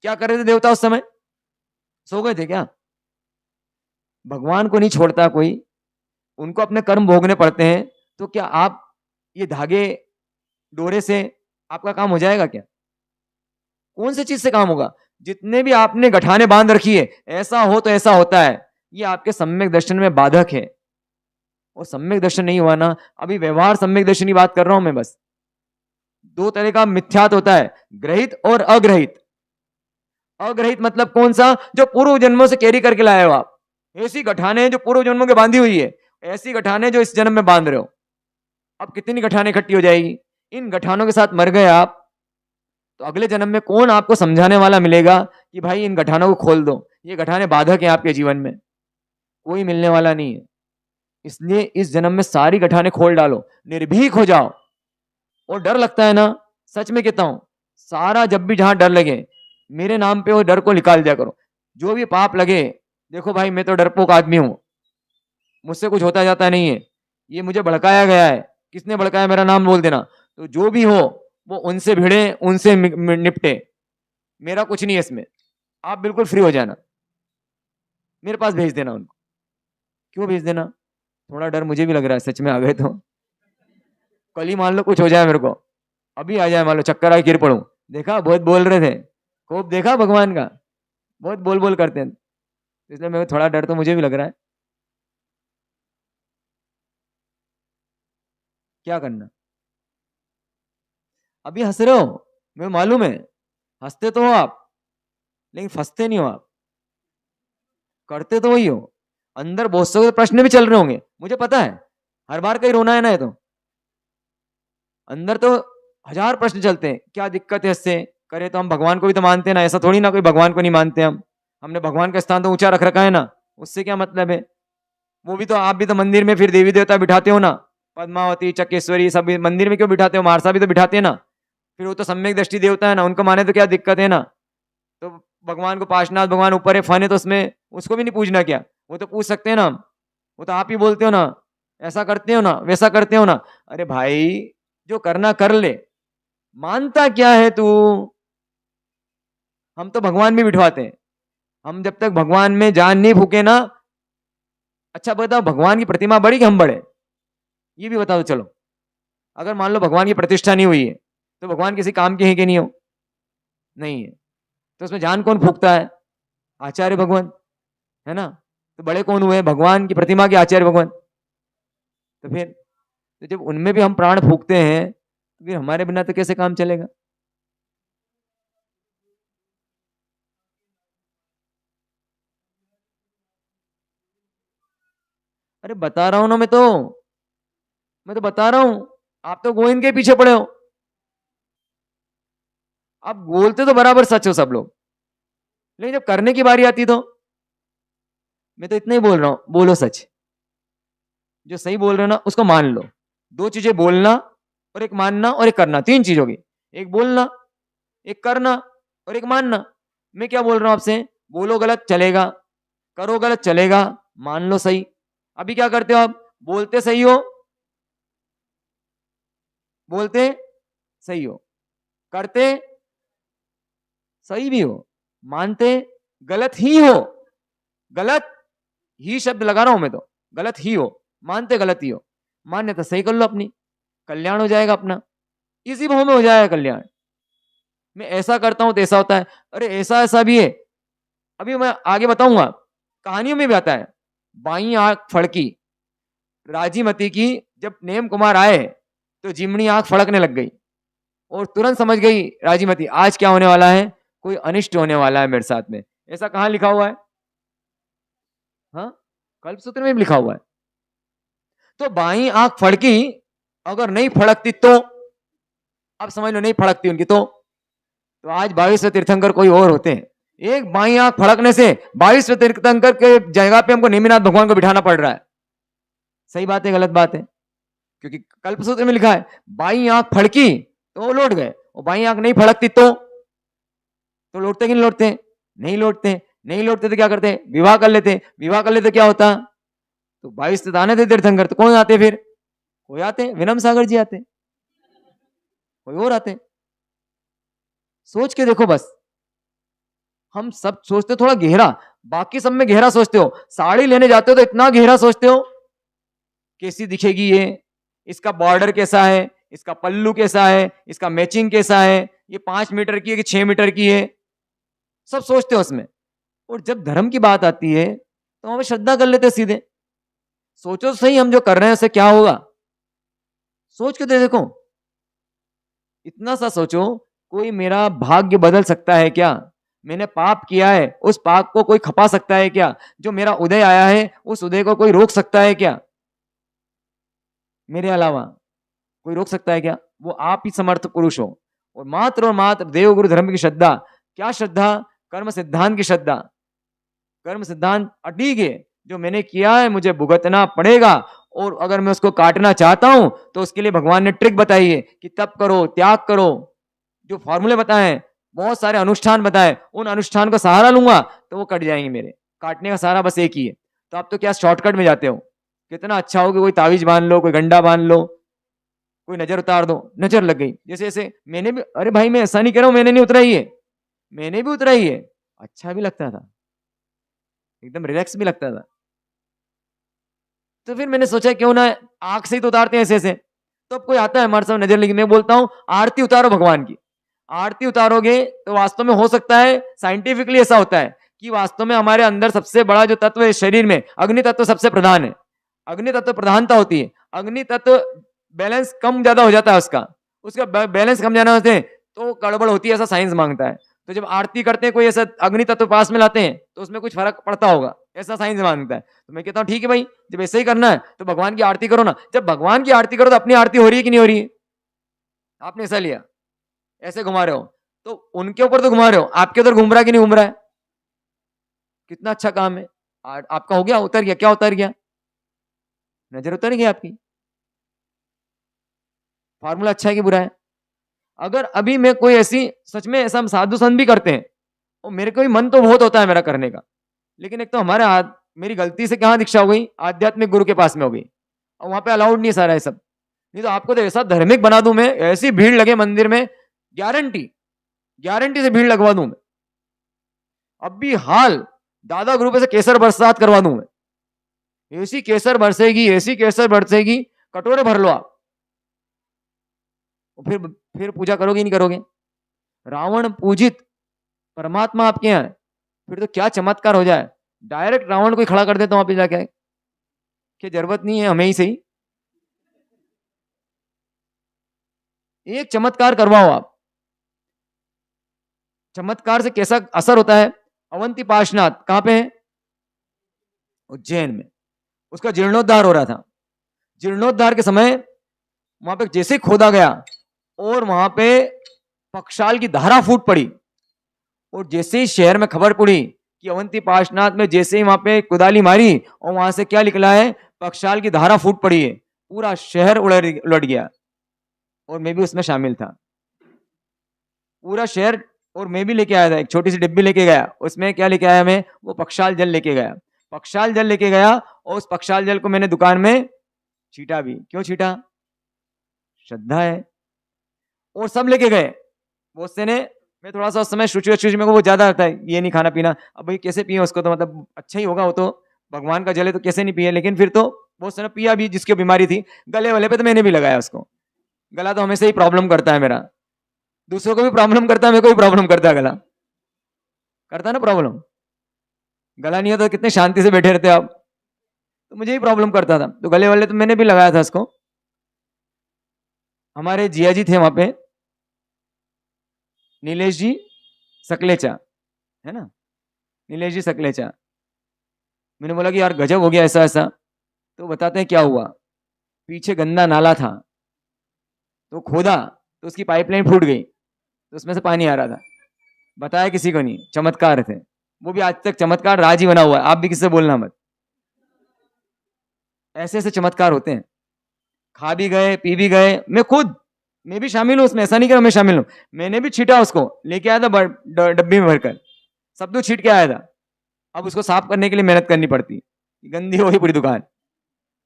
Speaker 1: क्या कर रहे थे देवता उस समय? सो गए थे क्या? भगवान को नहीं छोड़ता कोई, उनको अपने कर्म भोगने पड़ते हैं। तो क्या आप ये धागे डोरे से आपका काम हो जाएगा क्या? कौन सी चीज से काम होगा? जितने भी आपने गठाने बांध रखी है, ऐसा हो तो ऐसा होता है, ये आपके सम्यक दर्शन में बाधक है। और सम्यक दर्शन नहीं हुआ ना, अभी व्यवहार सम्यक दर्शन की बात कर रहा हूं मैं बस। 2 तरह का मिथ्यात होता है, ग्रहित और अग्रहित। अग्रहित मतलब कौन सा? जो पूर्व जन्मों से कैरी करके लाए हो आप, ऐसी गठाने हैं जो पूर्व जन्मों के बांधी हुई है, ऐसी गठाने जो इस जन्म में बांध रहे हो। अब कितनी गठाने इकट्ठी हो जाएगी? इन गठानों के साथ मर गए आप तो अगले जन्म में कौन आपको समझाने वाला मिलेगा कि भाई इन गठानों को खोल दो, ये गठाने बाधक हैं आपके जीवन में? कोई मिलने वाला नहीं है। इसलिए इस जन्म में सारी गठाने खोल डालो, निर्भीक हो जाओ। और डर लगता है ना, सच में कहता हूं, सारा जब भी जहां डर लगे मेरे नाम पे वो डर को निकाल दिया करो। जो भी पाप लगे, देखो भाई मैं तो डरपोक आदमी हूं, मुझसे कुछ होता जाता नहीं है, ये मुझे भड़काया गया है, किसने भड़काया मेरा नाम बोल देना। तो जो भी हो वो उनसे भिड़े, उनसे निपटे, मेरा कुछ नहीं है इसमें। आप बिल्कुल फ्री हो जाना, मेरे पास भेज देना उनको। क्यों भेज देना? थोड़ा डर मुझे भी लग रहा है सच में, आ गए तो कल ही मान लो कुछ हो जाए मेरे को, अभी आ जाए मान लो चक्कर आए गिर पड़ूं, देखा, बहुत बोल रहे थे, कोप देखा भगवान का, बहुत बोल बोल करते हैं, इसलिए मेरे थोड़ा डर तो मुझे भी लग रहा है। क्या करना? अभी हंस रहे हो, मुझे मालूम है, हंसते तो हो आप, लेकिन फंसते नहीं हो आप, करते तो वही हो। अंदर बहुत से प्रश्न भी चल रहे होंगे, मुझे पता है, हर बार कहीं रोना है ना, ये तो अंदर तो हजार प्रश्न चलते हैं, क्या दिक्कत है इससे, करे तो हम भगवान को भी तो मानते हैं ना, ऐसा थोड़ी ना कोई भगवान को नहीं मानते हम, हमने भगवान का स्थान तो ऊंचा रख रखा है ना, उससे क्या मतलब है? वो भी तो, आप भी तो मंदिर में फिर देवी देवता बिठाते हो ना, पद्मावती चक्केश्वरी सब मंदिर में क्यों बिठाते हो, मारसा भी तो बिठाते हैं ना, फिर वो तो सम्यक दृष्टि देवता है ना, उनको माने तो क्या दिक्कत है ना। तो भगवान को पाशनाथ भगवान ऊपर है, फन है, तो उसमें उसको भी नहीं पूछना क्या? वो तो पूछ सकते हैं ना हम, वो तो आप ही बोलते हो ना, ऐसा करते हो ना, वैसा करते हो ना। अरे भाई, जो करना कर ले, मानता क्या है तू? हम तो भगवान भी बिठवाते हैं, हम जब तक भगवान में जान नहीं फूके ना। अच्छा बताओ, भगवान की प्रतिमा बड़ी कि हम बड़े? ये भी बताओ चलो। अगर मान लो भगवान की प्रतिष्ठा नहीं हुई है, तो भगवान किसी काम के हैं कि नहीं हो? नहीं है, तो उसमें जान कौन फूकता है? आचार्य भगवान, है ना। तो बड़े कौन हुए? भगवान की प्रतिमा के आचार्य भगवान। तो फिर, तो जब उनमें भी हम प्राण फूकते हैं, तो फिर हमारे बिना तो कैसे काम चलेगा? अरे बता रहा हूं ना, मैं तो बता रहा हूं, आप तो गोविंद के पीछे पड़े हो। आप बोलते तो बराबर सच हो सब लोग, लेकिन जब करने की बारी आती तो, मैं तो इतना ही बोल रहा हूं, बोलो सच, जो सही बोल रहे हो ना उसको मान लो। दो चीजें, बोलना और एक मानना और एक करना, तीन चीज होगी। एक बोलना, एक करना और एक मानना। मैं क्या बोल रहा हूं आपसे? बोलो गलत चलेगा, करो गलत चलेगा, मान लो सही। अभी क्या करते हो आप? बोलते सही हो, बोलते सही हो, करते सही भी हो, मानते गलत ही हो। गलत ही शब्द लगा रहा हूं मैं तो, गलत ही हो, मानते गलत ही हो। मान्य तो सही कर लो अपनी, कल्याण हो जाएगा अपना, इसी भाव में हो जाएगा कल्याण। मैं ऐसा करता हूं तो ऐसा होता है, अरे ऐसा ऐसा भी है, अभी मैं आगे बताऊंगा। कहानियों में भी आता है, बाई आंख फड़की, राजीमती की, जब नेम कुमार आए तो जिमनी आंख फड़कने लग गई, और तुरंत समझ गई राजीमती, आज क्या होने वाला है, कोई अनिष्ट होने वाला है मेरे साथ में। ऐसा कहां लिखा हुआ है? हाँ, कल्पसूत्र में भी लिखा हुआ है। तो बाई आंख फड़की, अगर नहीं फड़कती तो, अब समझ लो नहीं फड़कती उनकी तो आज 22वें तीर्थंकर कोई और होते हैं। एक बाई आंख फड़कने से 22वें तीर्थंकर के जगह पे हमको नेमिनाथ भगवान को बिठाना पड़ रहा है। सही बात है गलत बात है? क्योंकि कल्पसूत्र में लिखा है, बाई आंख फड़की तो वो लौट गए, और बाई आंख नहीं फड़कती तो लौटते कि नहीं लौटते? नहीं लौटते। नहीं लौटते तो क्या करते? विवाह कर लेते। विवाह कर लेते क्या होता? तो 22 तो आने थे तीर्थंकर, तो कौन आते फिर? कोई आते, विनम सागर जी आते, कोई और आते। सोच के देखो बस, हम सब सोचते हो थोड़ा गहरा, बाकी सब में गहरा सोचते हो, साड़ी लेने जाते हो तो इतना गहरा सोचते हो, कैसी दिखेगी ये, इसका बॉर्डर कैसा है, इसका पल्लू कैसा है, इसका मैचिंग कैसा है, ये 5 मीटर की है कि 6 मीटर की है, सब सोचते हो उसमें। और जब धर्म की बात आती है तो हमें श्रद्धा कर लेते सीधे। सोचो तो सही, हम जो कर रहे हैं उससे क्या होगा, सोच के तो देखो, इतना सा सोचो, कोई मेरा भाग्य बदल सकता है क्या? मैंने पाप किया है, उस पाप को कोई खपा सकता है क्या? जो मेरा उदय आया है, उस उदय को कोई रोक सकता है क्या मेरे अलावा? कोई रोक सकता है क्या? वो आप ही समर्थ पुरुष हो। और मात्र देव गुरु धर्म की श्रद्धा। क्या श्रद्धा? कर्म सिद्धांत की श्रद्धा। कर्म सिद्धांत अटीक है, जो मैंने किया है मुझे भुगतना पड़ेगा, और अगर मैं उसको काटना चाहता हूं तो उसके लिए भगवान ने ट्रिक बताई है कि तप करो, त्याग करो, जो फॉर्मूले बताए हैं, बहुत सारे अनुष्ठान बताए, उन अनुष्ठान का सहारा लूंगा तो वो कट जाएंगे मेरे। काटने का सहारा बस एक ही है। तो आप तो क्या शॉर्टकट में जाते हो? कितना अच्छा हो कि कोई तावीज बांध लो, कोई गंडा बांध लो, कोई नजर उतार दो, नजर लग गई, जैसे जैसे मैंने भी, अरे भाई मैं ऐसा नहीं कह रहा हूं, मैंने नहीं उतराई है, मैंने भी उतराई है, अच्छा भी लगता था, एकदम रिलैक्स भी लगता था। तो फिर मैंने सोचा क्यों ना आंख से ही तो उतारते हैं ऐसे ऐसे। तो अब कोई आता है हमारे सामने, नजर लगी, मैं बोलता हूँ आरती उतारो भगवान की, आरती उतारोगे तो वास्तव में हो सकता है साइंटिफिकली ऐसा होता है कि वास्तव में हमारे अंदर सबसे बड़ा जो तत्व है शरीर में, अग्नि तत्व सबसे प्रधान है। अग्नि तत्व प्रधानता होती है। अग्नि तत्व बैलेंस कम ज्यादा हो जाता है उसका बैलेंस कम जाना होते हैं तो गड़बड़ होती है, ऐसा साइंस मांगता है। तो जब आरती करते हैं कोई ऐसा अग्नि तत्व पास में लाते हैं तो उसमें कुछ फर्क पड़ता होगा, ऐसा साइंस मांगता है। तो मैं कहता हूँ ठीक है भाई, जब ऐसे ही करना है तो भगवान की आरती करो ना। जब भगवान की आरती करो तो अपनी आरती हो रही है कि नहीं हो रही है? आपने ऐसा लिया, ऐसे घुमा रहे हो तो उनके ऊपर तो घुमा रहे हो, आपके उधर घूम रहा है कि नहीं घूम रहा है? कितना अच्छा काम है। आपका हो गया, उतर गया। क्या उतर गया? नजर उतर गई आपकी। फॉर्मूला अच्छा है कि बुरा है? अगर अभी मैं कोई ऐसी, सच में ऐसा साधु संत भी करते हैं और मेरे को भी मन तो बहुत होता है मेरा करने का, लेकिन एक तो हमारे मेरी गलती से कहाँ दीक्षा हो गई, आध्यात्मिक गुरु के पास में हो गई और वहां पे अलाउड नहीं सारा है सब। नहीं तो आपको तो ऐसा धार्मिक बना दूं मैं, ऐसी भीड़ लगे मंदिर में, गारंटी गारंटी से भीड़ लगवा दूं मैं। अब भी हाल दादा गुरु पे से केसर बरसात करवा दूं मैं। ऐसी केसर बरसेगी, ऐसी केसर बरसेगी, कटोरे भर लो आप। फिर पूजा करोगे नहीं करोगे? रावण पूजित परमात्मा आपके यहाँ, फिर तो क्या चमत्कार हो जाए। डायरेक्ट रावण को ही खड़ा कर देता हूं वहां पे जाके, कि जरूरत नहीं है हमें ही सही। एक चमत्कार करवाओ आप। चमत्कार से कैसा असर होता है? अवंती पाशनाथ कहां पे है? उज्जैन में। उसका जीर्णोद्धार हो रहा था। जीर्णोद्धार के समय वहां पे जैसे खोदा गया और वहां पे पक्षाल की धारा फूट पड़ी, और जैसे ही शहर में खबर पड़ी कि अवंती पाशनाथ में जैसे ही वहां पे कुदाली मारी और वहां से क्या निकला है, पक्षाल की धारा फूट पड़ी है, पूरा शहर उलट गया। और मैं भी उसमें शामिल था। पूरा शहर, और मैं भी लेके आया था, एक छोटी सी डिब्बी लेके गया, उसमें क्या लेके आया मैं, वो पक्षाल जल लेके गया। पक्षाल जल लेके गया और उस पक्षाल जल को मैंने दुकान में छीटा भी। क्यों छीटा? श्रद्धा है। और सब लेके गए। वो से ने, मैं थोड़ा सा उस समय शुचि मेरे को वो ज्यादा आता है, ये नहीं खाना पीना। अब भाई कैसे पिए उसको, तो मतलब अच्छा ही होगा वो तो, भगवान का जल है तो कैसे नहीं पिए। लेकिन फिर तो वो उसने पिया भी, जिसकी बीमारी थी। गले वाले पे तो मैंने भी लगाया उसको। गला तो हमेशा ही प्रॉब्लम करता है मेरा, दूसरों को भी प्रॉब्लम करता है, मेरे को भी प्रॉब्लम करता है गला, करता है ना प्रॉब्लम। गला नहीं होता तो कितने शांति से बैठे रहते आप, तो मुझे ही प्रॉब्लम करता था। तो गले वाले तो मैंने भी लगाया था उसको। हमारे जिया जी थे वहां पे, नीलेश जी सकलेचा, है ना, नीलेश जी सकलेचा। मैंने बोला कि यार गजब हो गया ऐसा ऐसा। तो बताते हैं क्या हुआ। पीछे गंदा नाला था, तो खोदा तो उसकी पाइपलाइन फूट गई, तो उसमें से पानी आ रहा था। बताया किसी को नहीं, चमत्कार थे वो भी। आज तक चमत्कार राज ही बना हुआ है, आप भी किससे बोलना मत। ऐसे ऐसे चमत्कार होते हैं। खा भी गए, पी भी गए। मैं भी शामिल हूं उसमें, ऐसा नहीं कि मैं शामिल हूं। मैंने भी छीटा उसको, लेके आया था डब्बी में भरकर, सब तो छीट के आया था। अब उसको साफ करने के लिए मेहनत करनी पड़ती, गंदी हो गई पूरी दुकान,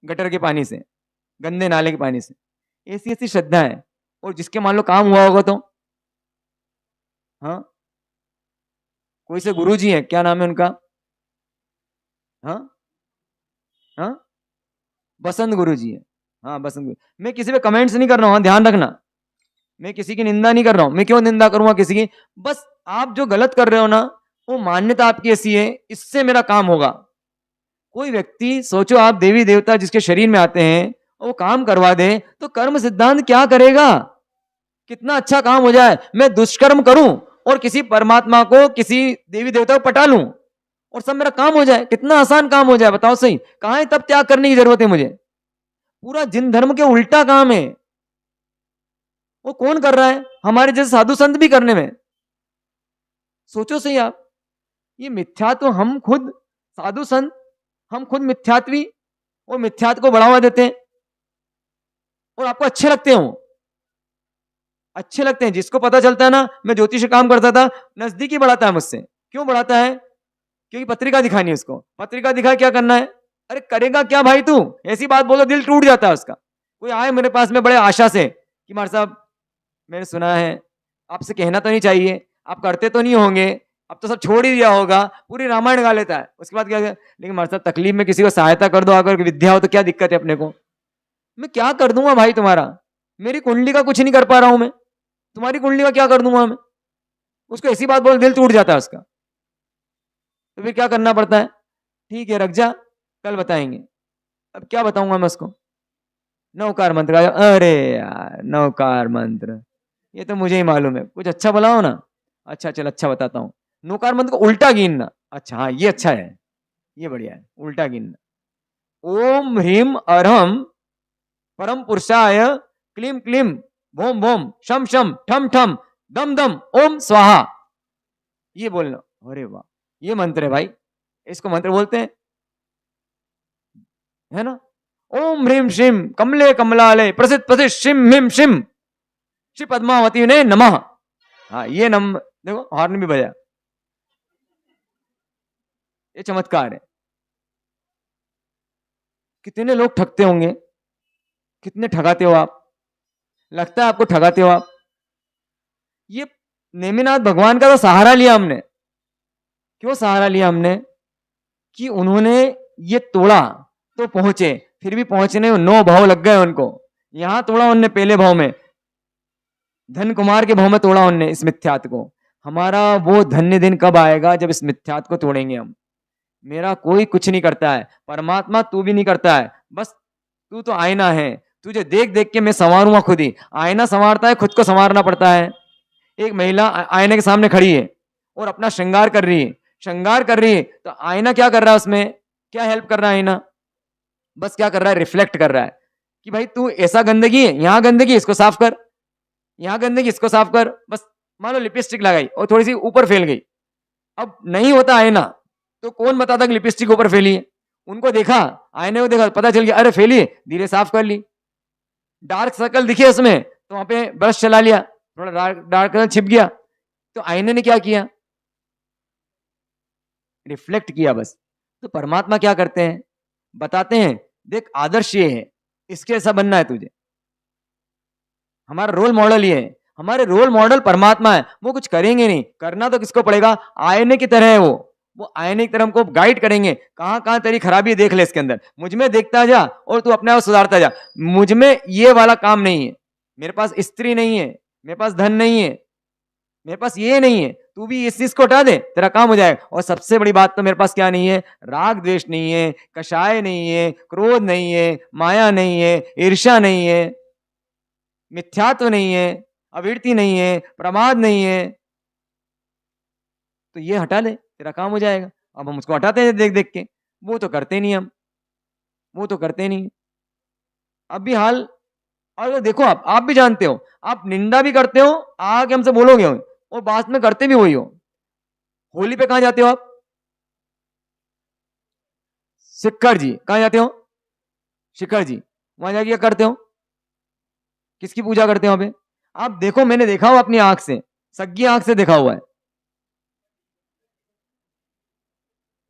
Speaker 1: गटर के पानी से, गंदे नाले के पानी से। ऐसी ऐसी श्रद्धा है। और जिसके मान लो काम हुआ होगा तो, हाँ, कोई से गुरु जी है, क्या नाम है उनका, हाँ हाँ, बसंत गुरु जी है। हाँ बसंत गुरु। मैं किसी पे कमेंट्स नहीं कर रहा हूँ, ध्यान रखना। मैं किसी की निंदा नहीं कर रहा हूं। मैं क्यों निंदा करूंगा किसी की? बस आप जो गलत कर रहे हो ना, वो मान्यता आपकी ऐसी है, इससे मेरा काम होगा। कोई व्यक्ति सोचो, आप देवी देवता जिसके शरीर में आते हैं वो काम करवा दे, तो कर्म सिद्धांत क्या करेगा? कितना अच्छा काम हो जाए। मैं दुष्कर्म करूं और किसी परमात्मा को, किसी देवी देवता को पटा लूं और सब मेरा काम हो जाए, कितना आसान काम हो जाए। बताओ सही, कहां है तब त्याग करने की जरूरत है मुझे? पूरा जिन धर्म के उल्टा काम है। वो कौन कर रहा है? हमारे जैसे साधु संत भी करने में। सोचो सही आप, ये मिथ्यात्व हम खुद, साधु संत हम खुद मिथ्यात्वी, और मिथ्यात्व को बढ़ावा देते हैं। और आपको अच्छे लगते हो, अच्छे लगते हैं। जिसको पता चलता है ना, मैं ज्योतिष काम करता था, नजदीकी बढ़ाता है मुझसे। क्यों बढ़ाता है? क्योंकि पत्रिका दिखानी है उसको। पत्रिका दिखा क्या करना है? अरे करेगा क्या भाई तू, ऐसी बात बोलो दिल टूट जाता है उसका। कोई आए मेरे पास में बड़े आशा से कि मार साहब मैंने सुना है, आपसे कहना तो नहीं चाहिए, आप करते तो नहीं होंगे, अब तो सब छोड़ ही दिया होगा, पूरी रामायण गा लेता है। उसके बाद क्या, लेकिन मार साहब तकलीफ में किसी को सहायता कर दो, अगर विद्या हो तो क्या दिक्कत है अपने को। मैं क्या कर दूंगा भाई तुम्हारा? मेरी कुंडली का कुछ नहीं कर पा रहा हूं मैं। तुम्हारी कुंडली का क्या कर दूंगा मैं? उसको ऐसी बात बोल, दिल टूट जाता है उसका। तो फिर क्या करना पड़ता है? ठीक है रख जा, कल बताएंगे। अब क्या बताऊंगा मैं उसको? नौकार मंत्र अरे यार नौकार मंत्र, ये तो मुझे ही मालूम है, कुछ अच्छा बताओ ना। अच्छा चल अच्छा बताता हूँ। नौकार मंत्र को उल्टा गिनना। अच्छा हाँ ये अच्छा है, ये बढ़िया है, उल्टा गिनना। ओम ह्रीम अरहम परम पुरुषाय क्लीम क्लीम भोम भोम शम शम ठम ठम दम दम ओम स्वाहा, ये बोलना। अरे वाह, ये मंत्र है भाई, इसको मंत्र बोलते हैं, है ना। ओम ह्रीम श्रीम कमले कमलाले प्रसिद्ध प्रसिद्ध शिम हिम शिम श्री पद्मावती ने नमः। हाँ ये नम, देखो हॉर्न भी बजा, ये चमत्कार है। कितने लोग ठगते होंगे, कितने ठगाते हो आप, लगता है आपको ठगाते हो आप। ये नेमिनाथ भगवान का तो सहारा लिया हमने। क्यों सहारा लिया हमने? कि उन्होंने ये तोड़ा तो पहुंचे, फिर भी पहुंचने में 9 भाव लग गए उनको। यहां तोड़ा उनने पहले भाव में, धन कुमार के भाव में तोड़ा उनने इस मिथ्यात को। हमारा वो धन्य दिन कब आएगा जब इस मिथ्यात को तोड़ेंगे हम। मेरा कोई कुछ नहीं करता है, परमात्मा तू भी नहीं करता है, बस तू तो आईना है, तुझे देख देख के मैं संवारूंगा खुद ही। आईना संवारता है, खुद को संवारना पड़ता है। एक महिला आईने के सामने खड़ी है और अपना श्रृंगार कर रही है, श्रृंगार कर रही है, तो आईना क्या कर रहा है उसमें? क्या हेल्प कर रहा है आईना? बस क्या कर रहा है? रिफ्लेक्ट कर रहा है कि भाई तू ऐसा गंदगी है, यहां गंदगी इसको साफ कर, यहां गंदगी इसको साफ कर। बस मान लो लिपस्टिक लगाई और थोड़ी सी ऊपर फैल गई, अब नहीं होता आईना तो कौन बताता कि लिपस्टिक ऊपर फैली है? उनको देखा, आईने को देखा, पता चल गया अरे फैली है, धीरे साफ कर ली। डार्क सर्कल दिखे उसमें तो वहां पे ब्रश चला लिया, थोड़ा डार्क कलर छिप गया, तो आईने ने क्या किया? रिफ्लेक्ट किया बस। तो परमात्मा क्या करते हैं? बताते हैं देख आदर्श ये है, इसके ऐसा बनना है तुझे। हमारा रोल मॉडल ये है, हमारे रोल मॉडल परमात्मा है। वो कुछ करेंगे नहीं, करना तो किसको पड़ेगा? आईने की तरह है वो आईने की तरह हमको गाइड करेंगे, कहां कहां तेरी खराबी देख ले इसके अंदर, मुझ में देखता जा और तू अपने आप सुधारता जा। मुझ में ये वाला काम नहीं है, मेरे पास स्त्री नहीं है, मेरे पास धन नहीं है, मेरे पास ये नहीं है, तू भी इस चीज को हटा दे तेरा काम हो जाएगा। और सबसे बड़ी बात तो मेरे पास क्या नहीं है? राग द्वेष नहीं है, कषाय नहीं है, क्रोध नहीं है, माया नहीं है, ईर्ष्या नहीं है, मिथ्यात्व नहीं है, अविरति नहीं है, प्रमाद नहीं है, तो ये हटा ले तेरा काम हो जाएगा। अब हम उसको हटाते हैं देख देख के, वो तो करते नहीं हम, वो तो करते नहीं। अब भी हाल, और देखो आप भी जानते हो, आप निंदा भी करते हो, आके हमसे बोलोगे और बाद में करते भी वही हो। होली पे कहां जाते हो आप? शिखर जी कहां जाते हो? शिखर जी, वहां जाके क्या करते हो? किसकी पूजा करते हो वहां पे? आप देखो, मैंने देखा हुआ अपनी आंख से, सगी आंख से देखा हुआ है।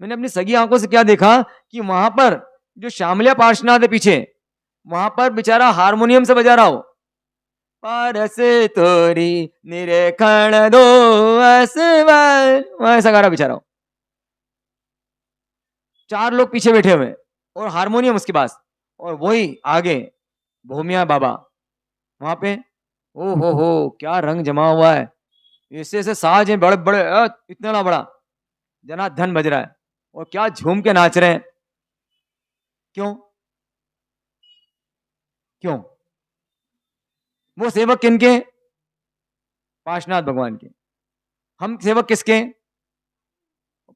Speaker 1: मैंने अपनी सगी आंखों से क्या देखा कि वहां पर जो श्यामलिया पार्श्वनाथ है पीछे, वहां पर बेचारा हारमोनियम से बजा रहा हो, पारस तोरी निरेखण दो आसमान, वहां ऐसा गा रहा बेचारा हो। 4 लोग पीछे बैठे हुए और हारमोनियम उसके पास, और वही आगे भूमिया बाबा वहां पे। ओ हो क्या रंग जमा हुआ है, ऐसे ऐसे साज हैं बड़े बड़े, इतना बड़ा जनार्दन बज रहा है और क्या झूम के नाच रहे हैं। क्यों? क्यों? वो सेवक किनके? पार्श्वनाथ भगवान के। हम सेवक किसके?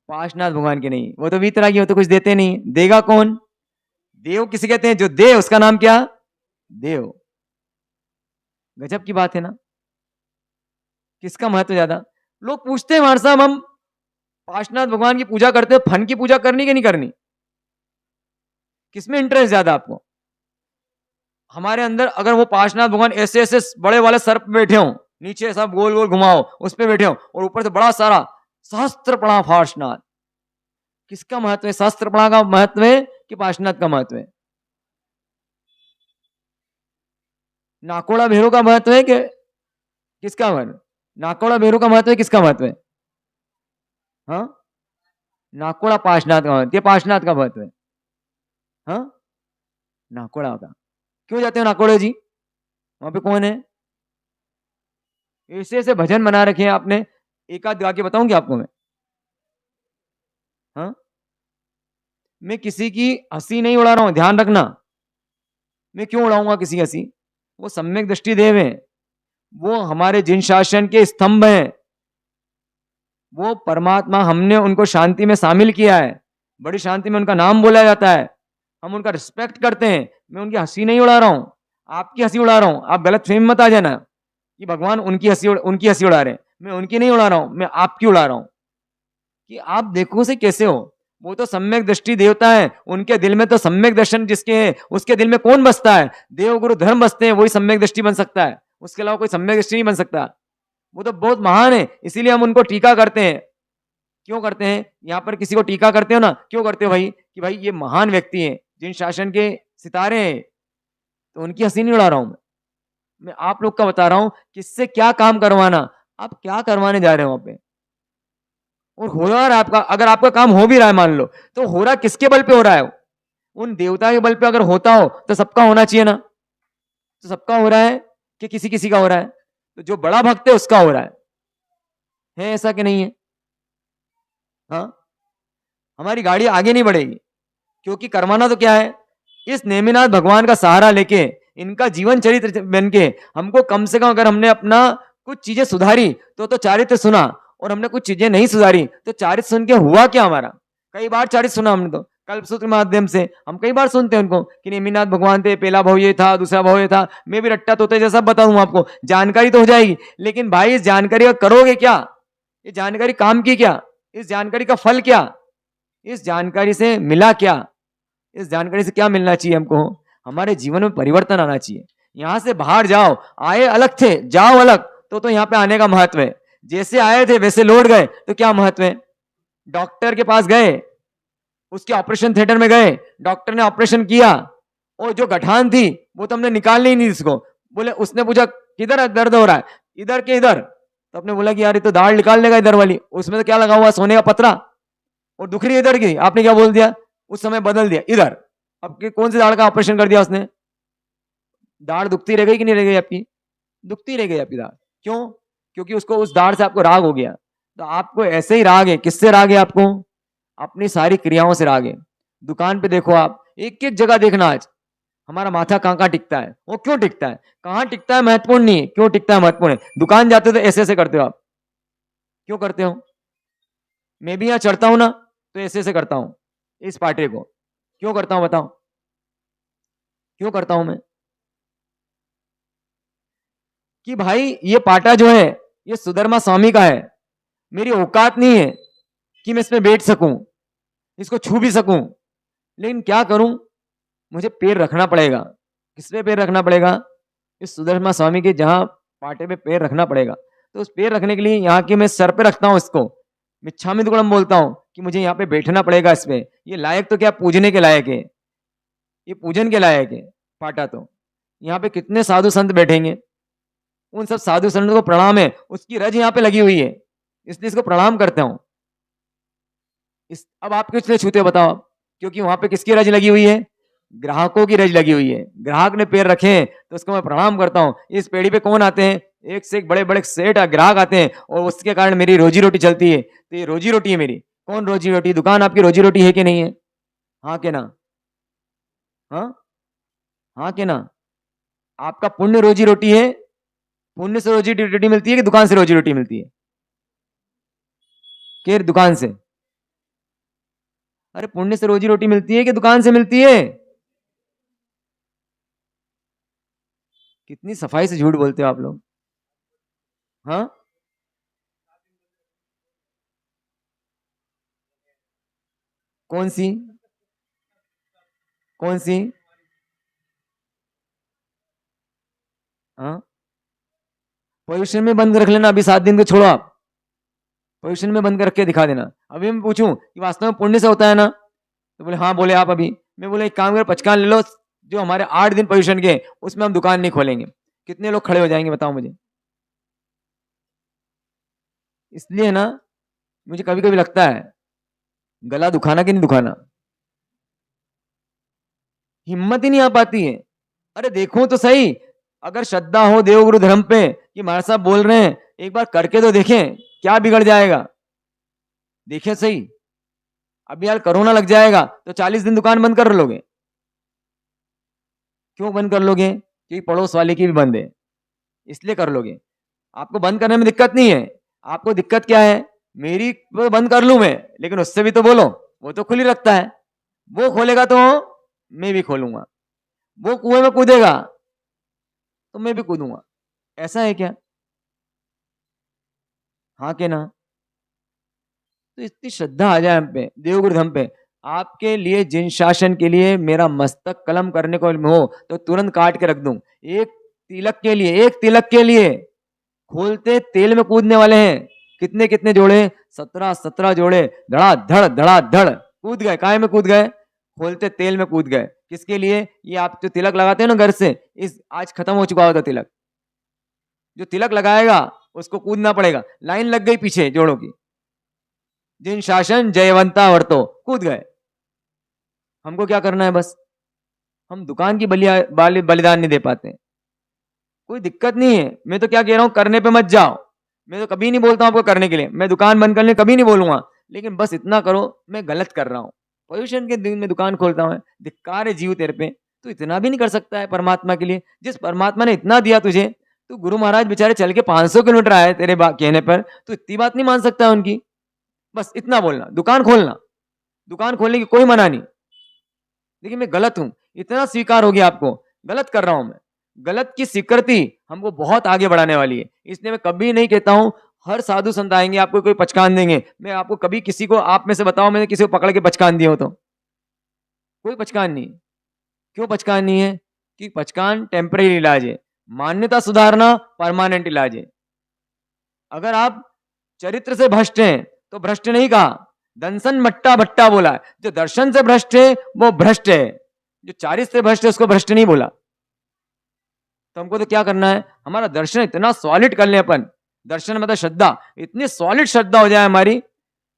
Speaker 1: पार्श्वनाथ भगवान के नहीं, वो तो वीतरागी, वो तो कुछ देते नहीं। देगा कौन? देव किसे कहते हैं? जो दे उसका नाम क्या? देव। गजब की बात है ना। किसका महत्व ज्यादा? लोग पूछते हैं हमारे साहब, हम पार्श्वनाथ भगवान की पूजा करते हैं, फन की पूजा करनी कि नहीं करनी? किसमें इंटरेस्ट ज्यादा आपको? हमारे अंदर अगर वो पार्श्वनाथ भगवान ऐसे ऐसे बड़े वाले सर्प बैठे हो, नीचे सब गोल गोल घुमाओ उस पर बैठे हो, और ऊपर से बड़ा सारा सहस्त्र पड़ा पार्श्वनाथ, किसका महत्व है? सहस्त्र पड़ा का महत्व है कि पार्श्वनाथ का महत्व है? नाकोड़ा भैरव का महत्व है कि किसका महत्व? नाकोड़ा भैरव का महत्व है, किसका महत्व है? हाँ, नाकोड़ा पार्श्वनाथ का महत्व, ये पार्श्वनाथ का महत्व है। हाँ, नाकोड़ा का। क्यों जाते हो नाकोड़े जी? वहां पे कौन है? ऐसे ऐसे भजन बना रखे हैं आपने, एक आध गा के बताऊं क्या आपको मैं? हाँ, मैं किसी की हंसी नहीं उड़ा रहा हूं, ध्यान रखना। मैं क्यों उड़ाऊंगा किसी की हंसी? वो सम्यक दृष्टि देव हैं, वो हमारे जिन शासन के स्तंभ हैं, वो परमात्मा, हमने उनको शांति में शामिल किया है, बड़ी शांति में उनका नाम बोला जाता है, हम उनका रिस्पेक्ट करते हैं। मैं उनकी हंसी नहीं उड़ा रहा हूं, आपकी हंसी उड़ा रहा हूं। आप गलत फेम मत आ जाना कि भगवान उनकी हंसी उड़ा रहे हैं। मैं उनकी नहीं उड़ा रहा हूं, मैं आपकी उड़ा रहा हूं कि आप देखो से कैसे हो। वो तो सम्यक दृष्टि देवता है, उनके दिल में तो सम्यक दर्शन जिसके है, उसके दिल में कौन बसता है? देव गुरु धर्म बसते हैं, वही सम्यक दृष्टि बन सकता है, उसके अलावा कोई सम्यक दृष्टि नहीं बन सकता। वो तो बहुत महान है, इसीलिए हम उनको टीका करते हैं। क्यों करते हैं? यहाँ पर किसी को टीका करते हो ना, क्यों करते हो भाई? कि भाई ये महान व्यक्ति है, जिन शासन के सितारे हैं, तो उनकी हंसी नहीं उड़ा रहा हूं मैं आप लोग का बता रहा हूं किससे क्या काम करवाना। आप क्या करवाने जा रहे हो वहां पे? और हो रहा है आपका, अगर आपका काम हो भी रहा है मान लो, तो हो रहा किसके बल पे हो रहा है? उन देवता के बल पे अगर होता हो तो सबका होना चाहिए ना। तो सबका हो रहा है कि किसी किसी का हो रहा है? तो जो बड़ा भक्त है उसका हो रहा है ऐसा कि नहीं है? हाँ, हमारी गाड़ी आगे नहीं बढ़ेगी, क्योंकि करवाना तो क्या है? इस नेमिनाथ भगवान का सहारा लेके, इनका जीवन चरित्र बन के, हमको कम से कम, अगर हमने अपना कुछ चीजें सुधारी तो चारित्र सुना, और हमने कुछ चीजें नहीं सुधारी तो चारित्र सुन के हुआ क्या हमारा? कई बार चारित्र सुना हमने, तो कल्पसूत्र माध्यम से हम कई बार सुनते हैं उनको कि नेमिनाथ भगवान थे, पहला भाव ये था, दूसरा भाव ये था। मैं भी रट्टा तोते जैसा बता दूं आपको, जानकारी तो हो जाएगी, लेकिन भाई इस जानकारी का करोगे क्या? ये जानकारी काम की क्या? इस जानकारी का फल क्या? इस जानकारी से मिला क्या? इस जानकारी से क्या मिलना चाहिए हमको? हमारे जीवन में परिवर्तन आना चाहिए। यहां से बाहर जाओ, आए अलग थे, जाओ अलग, तो यहाँ पे आने का महत्व है। जैसे आए थे वैसे लौट गए तो क्या महत्व है? डॉक्टर के पास गए, उसके ऑपरेशन थिएटर में गए, डॉक्टर ने ऑपरेशन किया, और जो गठान थी वो तो हमने निकालनी ही नहीं इसको। बोले, उसने पूछा किधर दर्द हो रहा है? इधर के इधर। तो अपने बोला कि यार ये तो दाढ़ निकाल लेगा इधर वाली, उसमें तो क्या लगा हुआ, सोने का पतरा, और दुख रही इधर की। आपने क्या बोल दिया? उस समय बदल दिया इधर। अब कौन सी दाढ़ का ऑपरेशन कर दिया उसने? दाढ़ दुखती रह गई कि नहीं रह गई आपकी? दुखती रह गई आपकी दाढ़। क्यों? क्योंकि उसको, उस दाढ़ से आपको राग हो गया। तो आपको ऐसे ही राग है। किससे राग है आपको? अपनी सारी क्रियाओं से राग है। दुकान पे देखो आप, एक एक जगह देखना, आज हमारा माथा कहाँ कहाँ टिकता है। वो क्यों टिकता है? कहाँ टिकता है महत्वपूर्ण नहीं है, क्यों टिकता है महत्वपूर्ण है। दुकान जाते हो तो ऐसे ऐसे करते हो आप, क्यों करते हो? मैं भी यहाँ चढ़ता हूं ना, तो ऐसे ऐसे करता हूं इस पाटे को। क्यों करता हूं बताओ? क्यों करता हूं मैं? कि भाई ये पाटा जो है, ये सुधर्मा स्वामी का है। मेरी औकात नहीं है कि मैं इसमें बैठ सकूं, इसको छू भी सकूं। लेकिन क्या करूं, मुझे पैर रखना पड़ेगा। किस पे पैर रखना पड़ेगा? इस सुधर्मा स्वामी के जहां पाटे पे पैर रखना पड़ेगा। तो उस पैर रखने के लिए यहाँ के मैं सर पे रखता हूँ इसको, मिच्छामी दुक्कड़म बोलता हूँ कि मुझे यहाँ पे बैठना पड़ेगा इस पे। ये लायक तो क्या, पूजने के लायक है, ये पूजन के लायक है पाटा। तो यहाँ पे कितने साधु संत बैठेंगे, उन सब साधु संतों को प्रणाम है, उसकी रज यहाँ पे लगी हुई है, इसलिए इसको प्रणाम करता हूँ। अब आप किस लिए छूते हो बताओ आप? क्योंकि वहां पे किसकी रज लगी हुई है? ग्राहकों की रज लगी हुई है। ग्राहक ने पैर रखे हैं तो उसको मैं प्रणाम करता हूँ। इस पेड़ी पे कौन आते हैं? एक से एक बड़े बड़े सेठ ग्राहक आते हैं, और उसके कारण मेरी रोजी रोटी चलती है। तो ये रोजी रोटी है मेरी। कौन रोजी रोटी? दुकान आपकी रोजी रोटी है कि नहीं है? हाँ के ना? हाँ, हाँ के ना? आपका पुण्य रोजी रोटी है? पुण्य से रोजी रोटी मिलती है कि दुकान से रोजी रोटी मिलती है? कि दुकान से? अरे पुण्य से रोजी रोटी मिलती है कि दुकान से मिलती है? कितनी सफाई से झूठ बोलते हो आप लोग। हाँ, कौन सी? कौन सी? हाँ, पोजिशन में बंद रख लेना, अभी 7 दिन को छोड़ो आप, पोजिशन में बंद करके दिखा देना। अभी मैं पूछूं कि वास्तव में पुण्य से होता है ना, तो बोले हाँ। बोले आप अभी? मैं बोले एक काम कर, 55 ले लो, जो हमारे 8 दिन पोजिशन के, उसमें हम दुकान नहीं खोलेंगे। कितने लोग खड़े हो जाएंगे बताओ मुझे? इसलिए ना, मुझे कभी कभी लगता है गला दुखाना कि नहीं दुखाना, हिम्मत ही नहीं आ पाती है। अरे देखो तो सही, अगर श्रद्धा हो देवगुरु धर्म पे कि महाराज साहब बोल रहे हैं, एक बार करके तो देखें, क्या बिगड़ जाएगा? देखिए सही, अभी यार कोरोना लग जाएगा तो 40 दिन दुकान बंद कर लोगे? क्यों बंद कर लोगे? क्योंकि पड़ोस वाले की भी बंद है, इसलिए कर लोगे। आपको बंद करने में दिक्कत नहीं है, आपको दिक्कत क्या है? मेरी तो बंद कर लूं मैं, लेकिन उससे भी तो बोलो, वो तो खुली रखता है। वो खोलेगा तो मैं भी खोलूंगा, वो कुएं में कूदेगा तो मैं भी कूदूंगा। ऐसा है क्या? हाँ के ना? तो इतनी श्रद्धा आ जाए हम पे, देवगुरु धाम पे, आपके लिए जिन शासन के लिए मेरा मस्तक कलम करने को हो तो तुरंत काट के रख दूं। एक तिलक के लिए, एक तिलक के लिए खोलते तेल में कूदने वाले हैं। कितने कितने जोड़े? 17 जोड़े, धड़ा धड़ कूद गए। काय में कूद गए? खोलते तेल में कूद गए। किसके लिए? ये आप जो तिलक लगाते हैं ना घर से, इस आज खत्म हो चुका होता तिलक, जो तिलक लगाएगा उसको कूदना पड़ेगा। लाइन लग गई पीछे जोड़ों की, जिन शासन जयवंता वर्तो, कूद गए। हमको क्या करना है? बस हम दुकान की बलिदान नहीं दे पाते। कोई दिक्कत नहीं है, मैं तो क्या कह रहा हूं, करने पे मत जाओ। मैं तो कभी नहीं बोलता हूं आपको करने के लिए, मैं दुकान बंद करने कभी नहीं बोलूंगा, लेकिन बस इतना करो, मैं गलत कर रहा हूं, पोल्यूशन के दिन में दुकान खोलता हूं, धिक्कार है जीव तेरे पे। तू इतना भी नहीं कर सकता है परमात्मा के लिए? जिस परमात्मा ने इतना दिया तुझे, तू गुरु महाराज बेचारे चल के 500 किलोमीटर आए तेरे कहने पर, तू इतनी बात नहीं मान सकता उनकी? बस इतना बोलना, दुकान खोलना, दुकान खोलने की कोई मना नहीं। देखिए मैं गलत हूं, इतना स्वीकार हो गया आपको, गलत कर रहा हूं मैं। गलत की स्वीकृति हमको बहुत आगे बढ़ाने वाली है, इसलिए मैं कभी नहीं कहता हूं हर साधु संत आएंगे आपको कोई पचकान देंगे। मैं आपको कभी किसी को, आप में से बताओ मैंने किसी को पकड़ के पचकान दिया हो तो? कोई पचकान नहीं। क्यों पचकान नहीं है? कि पचकान टेम्परेरी इलाज है, मान्यता सुधारना परमानेंट इलाज है। अगर आप चरित्र से भ्रष्ट हैं तो भ्रष्ट नहीं कहा, दंसन मट्टा भट्टा बोला है। जो दर्शन से भ्रष्ट है वो भ्रष्ट है, जो चारित्र से भ्रष्ट है उसको भ्रष्ट नहीं बोला। तो हमको तो क्या करना है, हमारा दर्शन इतना सॉलिड कर ले अपन, दर्शन मतलब श्रद्धा, इतनी सॉलिड श्रद्धा हो जाए हमारी,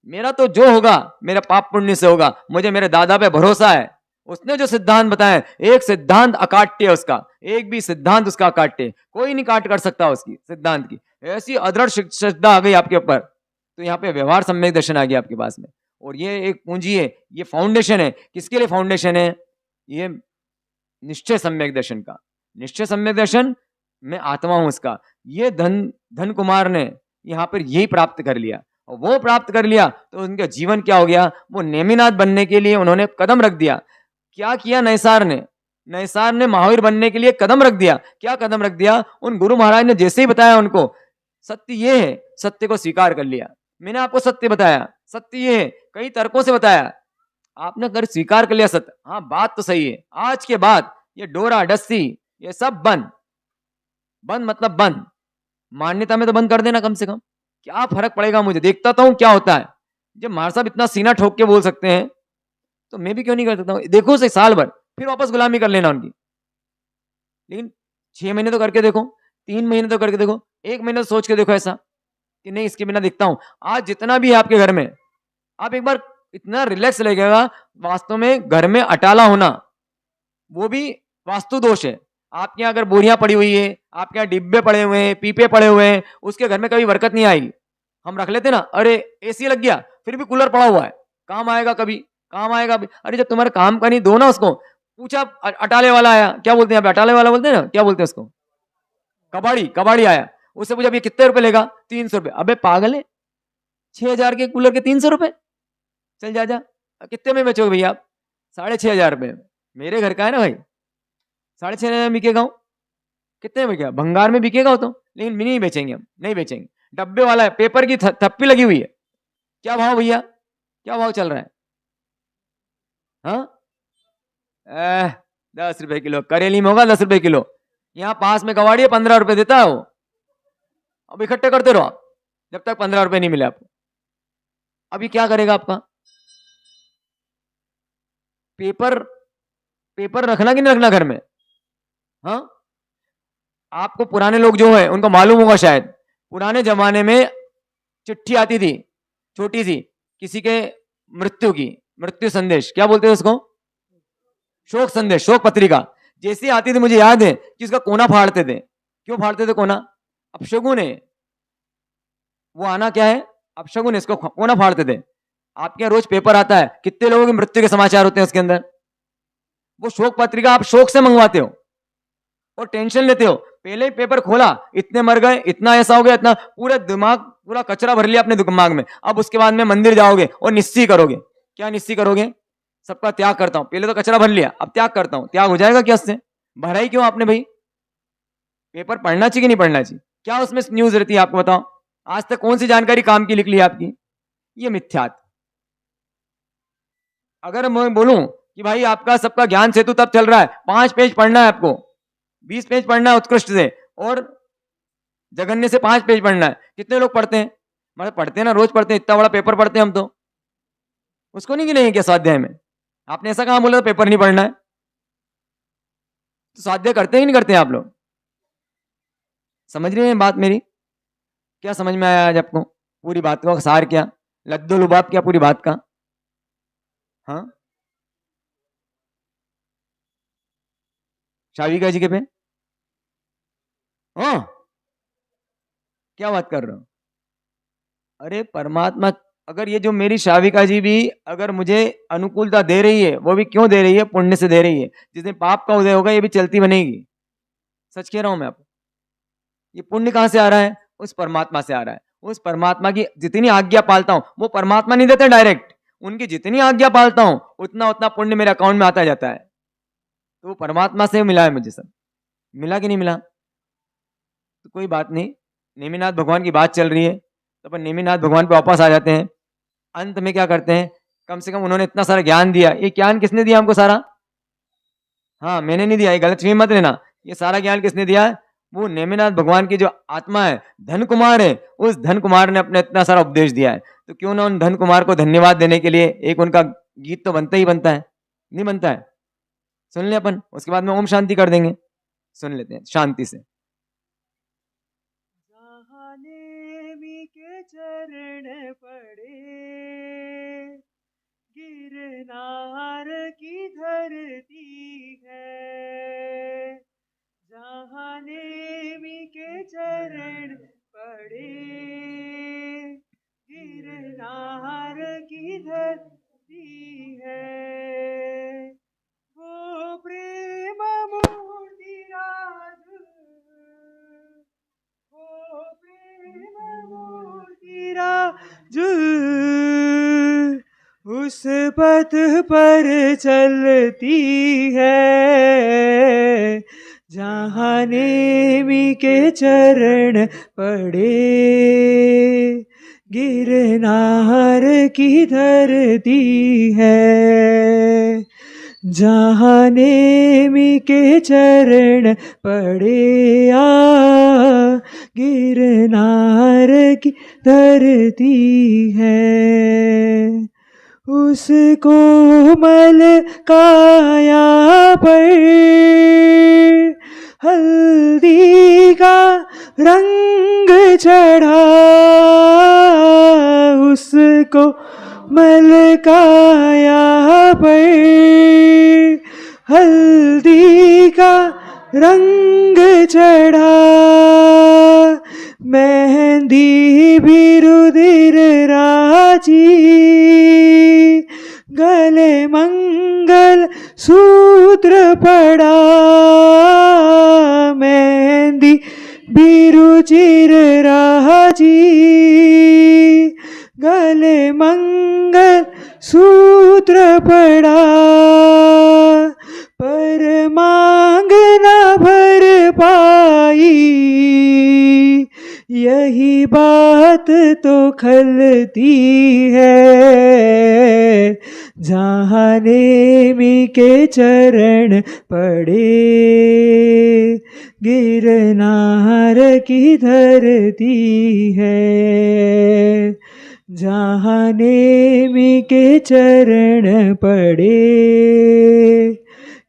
Speaker 1: मेरा तो जो होगा मेरा पाप पुण्य से होगा। मुझे मेरे दादा पे भरोसा है, उसने जो सिद्धांत बताया, एक सिद्धांत अकाट्य है उसका, एक भी सिद्धांत उसका अकाट्य, कोई नहीं काट कर सकता उसकी सिद्धांत की। ऐसी अदृढ़ श्रद्धा आ गई आपके ऊपर, तो यहाँ पे व्यवहार सम्यक दर्शन आ गया आपके पास में। और ये एक पूंजी है, ये फाउंडेशन है। किसके लिए फाउंडेशन है? ये निश्चय सम्यक दर्शन का। निश्चय सम्यक दर्शन, मैं आत्मा हूं उसका। ये धन कुमार ने यहाँ पर यही प्राप्त कर लिया, और वो प्राप्त कर लिया तो उनका जीवन क्या हो गया, वो नेमिनाथ बनने के लिए उन्होंने कदम रख दिया। क्या किया नैसार ने? नैसार ने महावीर बनने के लिए कदम रख दिया। क्या कदम रख दिया? उन गुरु महाराज ने जैसे ही बताया उनको, सत्य ये है, सत्य को स्वीकार कर लिया। मैंने आपको सत्य बताया, सत्य ये है, कई तर्कों से बताया, आपने अगर स्वीकार कर लिया सत्य, हाँ बात तो सही है, आज के बाद ये डोरा डस्सी ये सब बंद। बंद मतलब बंद, मान्यता में तो बंद कर देना कम से कम। क्या फर्क पड़ेगा मुझे, देखता तो हूं क्या होता है। जब महाराज साहब इतना सीना ठोक के बोल सकते हैं तो मैं भी क्यों नहीं कर सकता हूं? देखो उसे साल भर, फिर वापस गुलामी कर लेना उनकी। लेकिन 6 महीने तो करके देखो, 3 महीने तो करके देखो, 1 महीने तो सोच के देखो ऐसा कि नहीं इसके बिना दिखता हूं। आज जितना भी है आपके घर में, आप एक बार इतना रिलैक्स लगेगा। वास्तव में घर में अटाला होना वो भी वास्तु दोष है। आपके यहाँ अगर बोरियां पड़ी हुई है, आपके यहाँ डिब्बे पड़े हुए हैं, पीपे पड़े हुए हैं, उसके घर में कभी बरकत नहीं आएगी। हम रख लेते ना, अरे एसी लग गया, फिर भी कूलर पड़ा हुआ है, काम आएगा कभी, काम आएगा अभी। अरे जब तुम्हारा काम का नहीं, दो ना उसको। पूछा अटाले वाला आया, क्या बोलते हैं अटाले वाला बोलते हैं ना, क्या बोलते हैं उसको, कबाड़ी। कबाड़ी आया, उससे पूछा ये कितने रुपए लेगा? 300 रुपए। अबे पागल है, 6,000 के कूलर के 300 रुपए? चल जा जा। कितने में बेचोगे भैया आप? 6,500 रुपए। मेरे घर का है ना भाई, 6,500 में बिकेगा। कितने में बिकेगा? भंगार में बिकेगा हो तो, लेकिन नहीं बेचेंगे हम, नहीं बेचेंगे। डब्बे वाला है, पेपर की थप्पी लगी हुई है। क्या भाव भैया, क्या भाव चल रहा है? हाँ 10 रुपए किलो। करेली में होगा 10 रुपए किलो। यहाँ पास में कबाड़ी है, 15 रुपए देता है वो। अब इकट्ठे करते रहो आप, जब तक 15 रुपए नहीं मिले आपको। अभी क्या करेगा आपका? पेपर, पेपर रखना कि नहीं रखना घर में? हाँ, आपको पुराने लोग जो है उनको मालूम होगा शायद, पुराने जमाने में चिट्ठी आती थी छोटी सी, किसी के मृत्यु की, मृत्यु संदेश, क्या बोलते थे उसको? शोक संदेश, शोक पत्रिका। जैसी आती थी मुझे याद है कि उसका कोना फाड़ते थे। क्यों फाड़ते थे कोना? अपशगुन है वो, आना क्या है? अपशगुन है, इसको कोना फाड़ते थे। आपके यहाँ रोज पेपर आता है, कितने लोगों की मृत्यु के समाचार होते हैं उसके अंदर। वो शोक पत्रिका आप शोक से मंगवाते हो और टेंशन लेते हो। पहले ही पेपर खोला, इतने मर गए, इतना ऐसा हो गया, इतना, पूरा दिमाग पूरा कचरा भर लिया अपने दिमाग में। अब उसके बाद में मंदिर जाओगे और निश्चय करोगे। क्या निश्चय करोगे? सबका त्याग करता हूं। पहले तो कचरा भर लिया, अब त्याग करता हूं। त्याग हो जाएगा क्या उससे? भरा ही क्यों आपने भाई? पेपर पढ़ना चाहिए कि नहीं पढ़ना चाहिए? क्या उसमें न्यूज रहती है आपको बताओ? आज तक कौन सी जानकारी काम की लिख ली आपकी? ये मिथ्यात्व। अगर मैं बोलूं कि भाई आपका सबका ज्ञान सेतु तब चल रहा है, 5 पेज पढ़ना है आपको, 20 पेज पढ़ना है उत्कृष्ट से, और जगन्य से 5 पेज पढ़ना है। कितने लोग पढ़ते हैं? मतलब पढ़ते हैं ना, रोज पढ़ते हैं, इतना बड़ा पेपर पढ़ते हैं हम तो। उसको नहीं गिनेंगे क्या स्वाध्याय में? आपने ऐसा कहां बोला था पेपर नहीं पढ़ना है? तो स्वाध्याय करते हैं कि नहीं करते हैं आप लोग? समझ रहे हैं बात मेरी? क्या समझ में आया आज आपको? पूरी बात का सार क्या, लद्दो लुबाब क्या पूरी बात का? हाँ, शाविका जी के पे? हाँ, क्या बात कर रहे हो? अरे परमात्मा, अगर ये जो मेरी शाविका जी भी अगर मुझे अनुकूलता दे रही है, वो भी क्यों दे रही है? पुण्य से दे रही है। जिस दिन पाप का उदय होगा ये भी चलती बनेगी। सच कह रहा हूं मैं आपको। ये पुण्य कहां से आ रहा है? उस परमात्मा से आ रहा है। उस परमात्मा की जितनी आज्ञा पालता हूं, वो परमात्मा नहीं देते डायरेक्ट, उनकी जितनी आज्ञा पालता हूं उतना उतना पुण्य मेरे अकाउंट में आता जाता है। तो वो परमात्मा से मिला है मुझे सब। मिला कि नहीं मिला? तो कोई बात नहीं, नेमिनाथ भगवान की बात चल रही है तो अपन नेमिनाथ भगवान पे वापस आ जाते हैं। अंत में क्या करते हैं? कम से कम उन्होंने इतना सारा ज्ञान दिया। ये ज्ञान किसने दिया हमको सारा? हाँ, मैंने नहीं दिया, ये गलत फहमी मत लेना। ये सारा ज्ञान किसने दिया है? वो नेमिनाथ भगवान की जो आत्मा है, धन कुमार है, उस धन कुमार ने अपने इतना सारा उपदेश दिया है। तो क्यों ना उन धन कुमार को धन्यवाद देने के लिए एक उनका गीत तो बनता ही बनता है, नहीं बनता है? सुन ले अपन, उसके बाद में ओम शांति कर देंगे। सुन लेते हैं शांति से।
Speaker 2: जहाँ नेमी के चरण पड़े, गिरनार की धरती है। जहाँ नेमी के चरण पड़े, गिरनार की धरती है। वो प्रेम मूर्ति राज, वो प्रेम मूर्ति राज, उस पथ पर चलती है। जहाँ नेमी के चरण पड़े, गिरनार की धरती है। जहाँ नेमी के चरण पड़े, गिरनार की धरती है। उस कोमल काया पर हल्दी का रंग चढ़ा, उसको मलकाया पर हल्दी का रंग चढ़ा। मेहंदी भी रुधिर राजी, गले मंगल सूत्र पड़ा। मेहंदी भी रुचिर राजी, गले मंगल सूत्र पड़ा। पर मांग न भर पाई, यही बात तो खलती है। जहाँ नेमी के चरण पड़े, गिरनार की धरती है। जहाँ नेमी के चरण पड़े,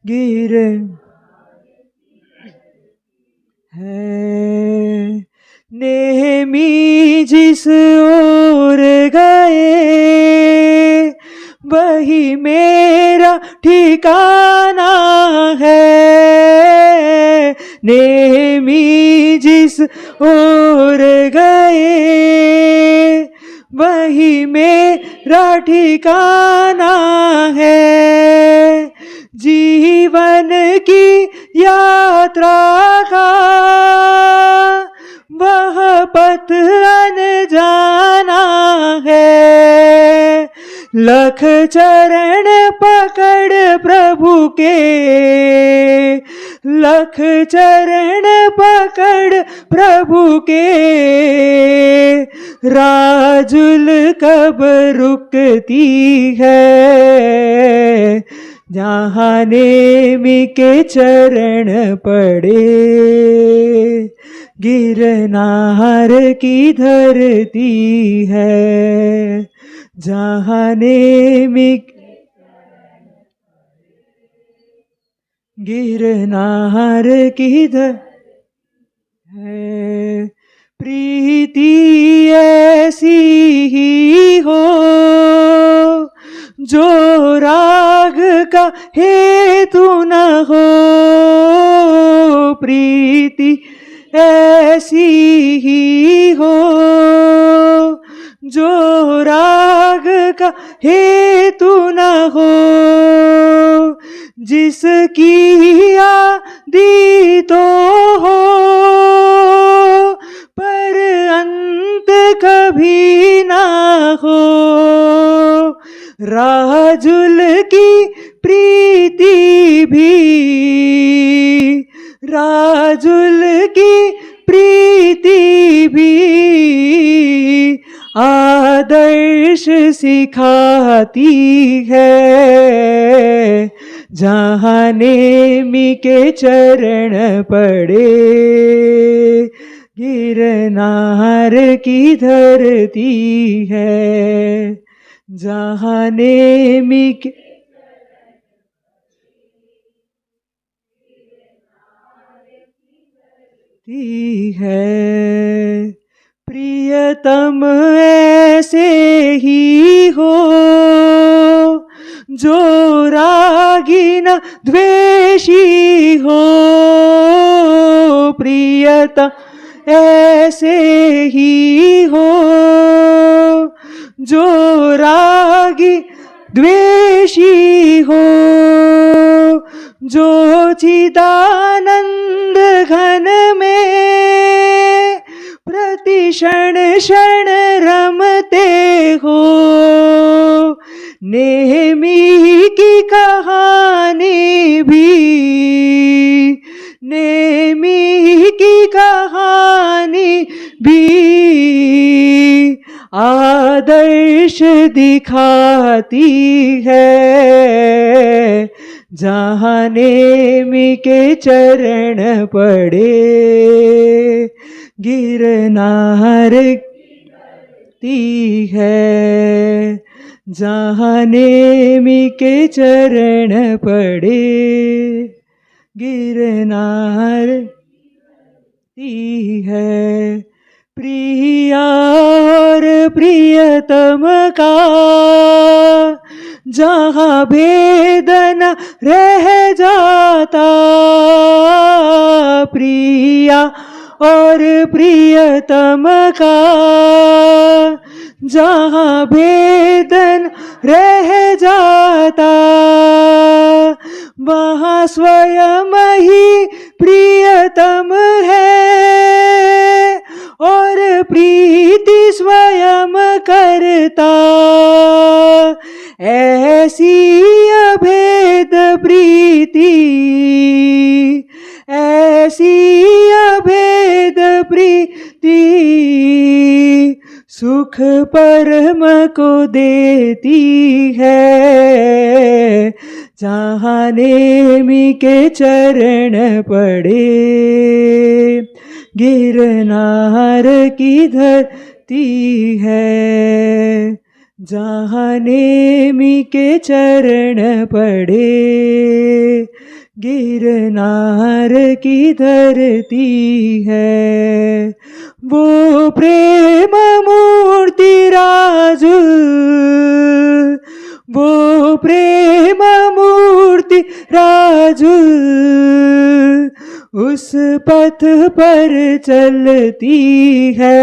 Speaker 2: गिर है। नेमी जिस ओर गए, वही मेरा ठिकाना है। नेमी जिस ओर गए वही मेरा ठिकाना है। जीवन की यात्रा का वह पथ अनजाना है। लख चरण पकड़ प्रभु के, लख चरण पकड़ प्रभु के। राजुल कब रुकती है, जहाँ नेमी के चरण पड़े। गिरनार की धरती है, जहाँ नेमी गिरनार की धरती है। प्रीति ऐसी ही हो जो राग का हेतु न हो। प्रीति ऐसी ही हो जो राग का हेतु न हो। जिसकी आदि तो हो पर अंत कभी ना हो। राजुल की प्रीति भी, राजुल की प्रीति भी आदर्श सिखाती है। जहाँ नेमी के चरण पड़े। गिरनार की धरती है, जहाँ नेमी के है। प्रियतम ऐसे ही हो जो रागी न द्वेषी हो। प्रियतम ऐसे ही हो जो रागी द्वेषी हो। जो चिदानंद घन में प्रति क्षण क्षण रमते हो। नेमी की कहानी भी, नेमी की कहानी भी आदर्श दिखाती है। जहाँ नेमी के चरण पड़े। गिरनार ती है, जहाँ नेमी के चरण पड़े। गिरनार ती है। प्रिया और प्रियतम का जहाँ भेद न रह जाता। प्रिया और प्रियतम का जहाँ भेद न रह जाता। वहाँ स्वयं ही प्रियतम है और प्रीति स्वयं करता। ऐसी अभेद प्रीति, ऐसी अभेद प्रीति सुख परम को देती है। जहाँ नेमी के चरण पड़े। गिरनार की धरती है, जहाँ नेमी के चरण पड़े। गिरनार की धरती है। वो प्रेम मूर्ति राजुल, वो प्रेम मूर्ति राजुल उस पथ पर चलती है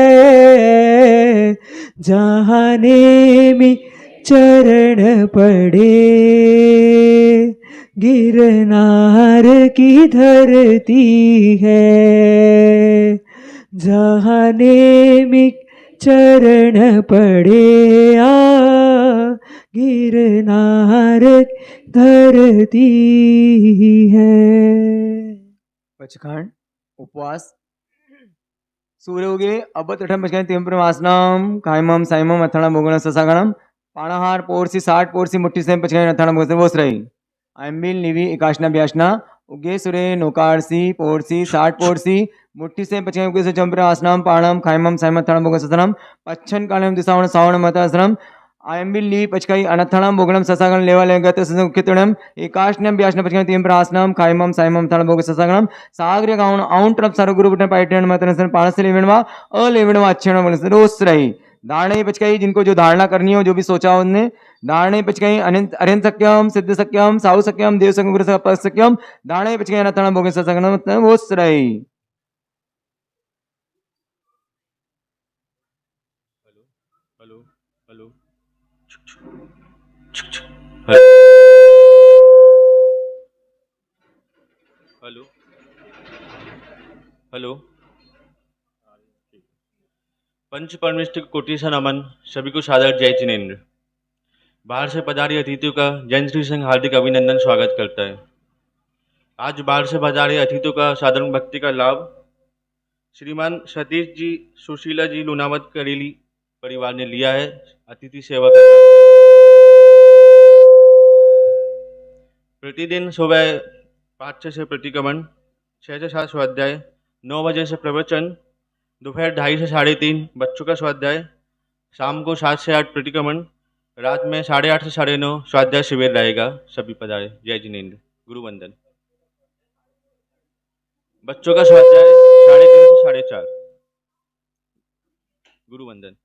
Speaker 2: जहाँ नेमी चरण पड़े गिरनार की धरती है जहाँ नेमी चरण पड़े गिरनार धरती है।
Speaker 1: पचखंड उपवास सूर्य उगे अब तठम पचखंड तीव्र वासनाम कायमम साइमम अथाणा भोगण ससागणम पाणाहार पोरसी 60 पोरसी मुट्ठी से पचखंड अथाणा भोगण वो रही आयम्बिल निवि एकाशना ब्याशना उगे सुरे नोकारसी पोरसी 60 पोरसी मुट्ठी से पचखंड उगे से चंप्र आसनम पाणम खायमम साइमम अथाणा भोगण ससनम पच्छन कालम दिसावण सावण मतासनम आयम्बिल ली पचकई अनथणम भोगणम ससागण लेवा लेगत ससंकितणम एकाशनम ब्याशना पचखंड तीव्र आसनम खायमम साइमम अथाणा भोगण ससागणम सागर्य गाउण आउण ट्रप सरगुरु बटन पाइटन मतन पाणस लेवणवा अलेवणवा अच्छण रोस रही धारणे पचकई जिनको जो धारणा करनी हो जो भी सोचा उनने धारणे पचकई अरिहंत सक्यम सिद्ध सक्यम साहु सक्यम देव सक्यम गुरु सक्यम धारणे पचकई अनथणम भोगण ससागणम रोस रही।
Speaker 3: हेलो हेलो हेलो हेलो पंच परमिष्ट कोटि सा नमन, सभी को सादर जय जिनेन्द्र। बाहर से पधारे अतिथियों का जैन श्री संघ हार्दिक अभिनंदन स्वागत करता है। आज बाहर से पधारे अतिथियों का साधारण भक्ति का लाभ श्रीमान सतीश जी सुशीला जी लुनावत करेली परिवार ने लिया है। अतिथि सेवा का प्रतिदिन सुबह 5 से प्रतिक्रमण, 6 से 7 स्वाध्याय, 9 बजे से प्रवचन, दोपहर 2:30 से 3:30 बच्चों का स्वाध्याय, शाम को 7 से 8 प्रतिक्रमण, रात में 8:30 से 9:30 स्वाध्याय शिविर रहेगा। सभी पधारे जय जिनेन्द्र। गुरु वंदन। बच्चों का स्वाध्याय 3:30 से 4:30। गुरु वंदन।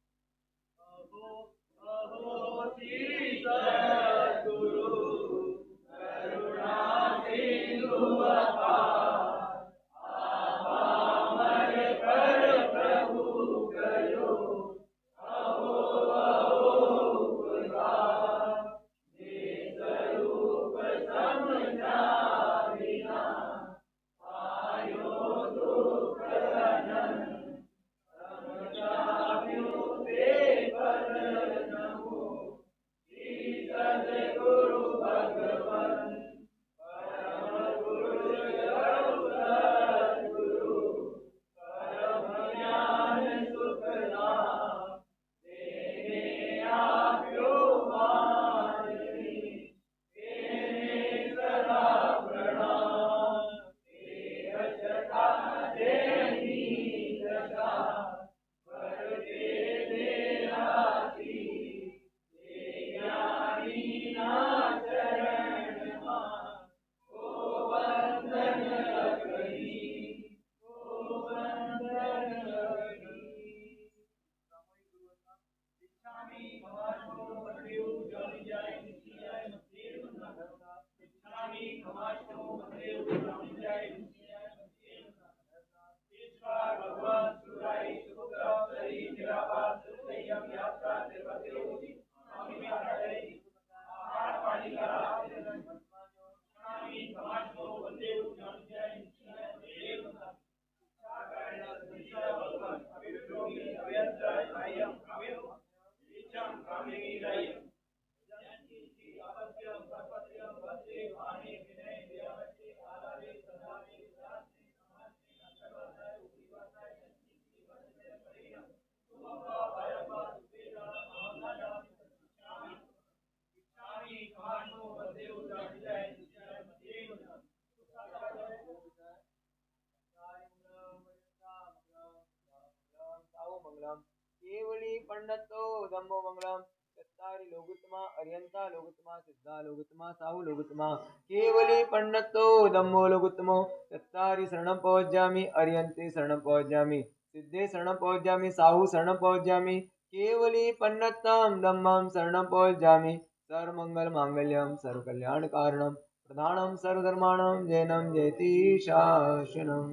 Speaker 1: केवली पंडितो धम्मो मंगलम चत्तारि लोकोत्तमा अर्यंता लोकोत्तमा सिद्धा लोकोत्तमा साहु लोकोत्तमा केवली पंडितो धम्मो लोकोत्तमो चत्तारि शरणं पवज्जामि अर्यन्ते शरणं पवज्जामि सिद्धे शरणं पवज्जामि साहु शरणं पवज्जामि केवली पंडितं धम्मं शरणं पवज्जामि सर्वमंगल मांगल्यम सर्व कल्याण कारणम प्रधानम सर्वधर्माणम जैनम जयति शासनम।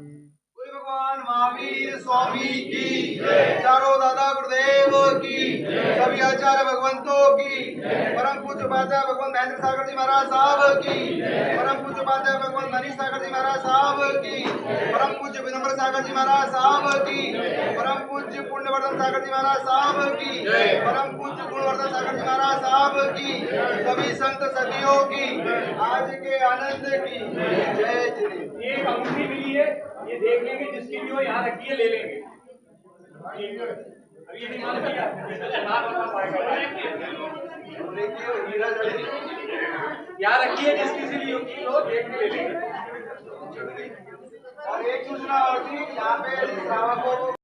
Speaker 4: कोई भगवान महावीर स्वामी की चारों दादा गुरुदेव की सभी आचार्य भगवंतों की परम पूज्य उपाध्याय भगवान महेंद्र सागर जी महाराज साहब की परम पूज्य उपाध्याय भगवान मनीष सागर जी महाराज साहब की परम पूज्य विनम्र सागर जी महाराज साहब की परम पूज्य पुण्यवर्धन सागर जी महाराज साहब की परम पूज्य गुणवर्धन सागर जी महाराज साहब की सभी संत सदियों की आज के आनंद की जय श्री।
Speaker 5: ये एक अंगूठी मिली है, ये देख लेंगे जिसकी भी हो यहाँ रखिए, ले लेंगे। अब ये नहीं मालूम क्या ना बता पाएगा। यहाँ रखिए, जिसकी से भी होगी तो देख के ले लेंगे।
Speaker 4: और एक सूचना और थी, यहाँ पे श्रावकों को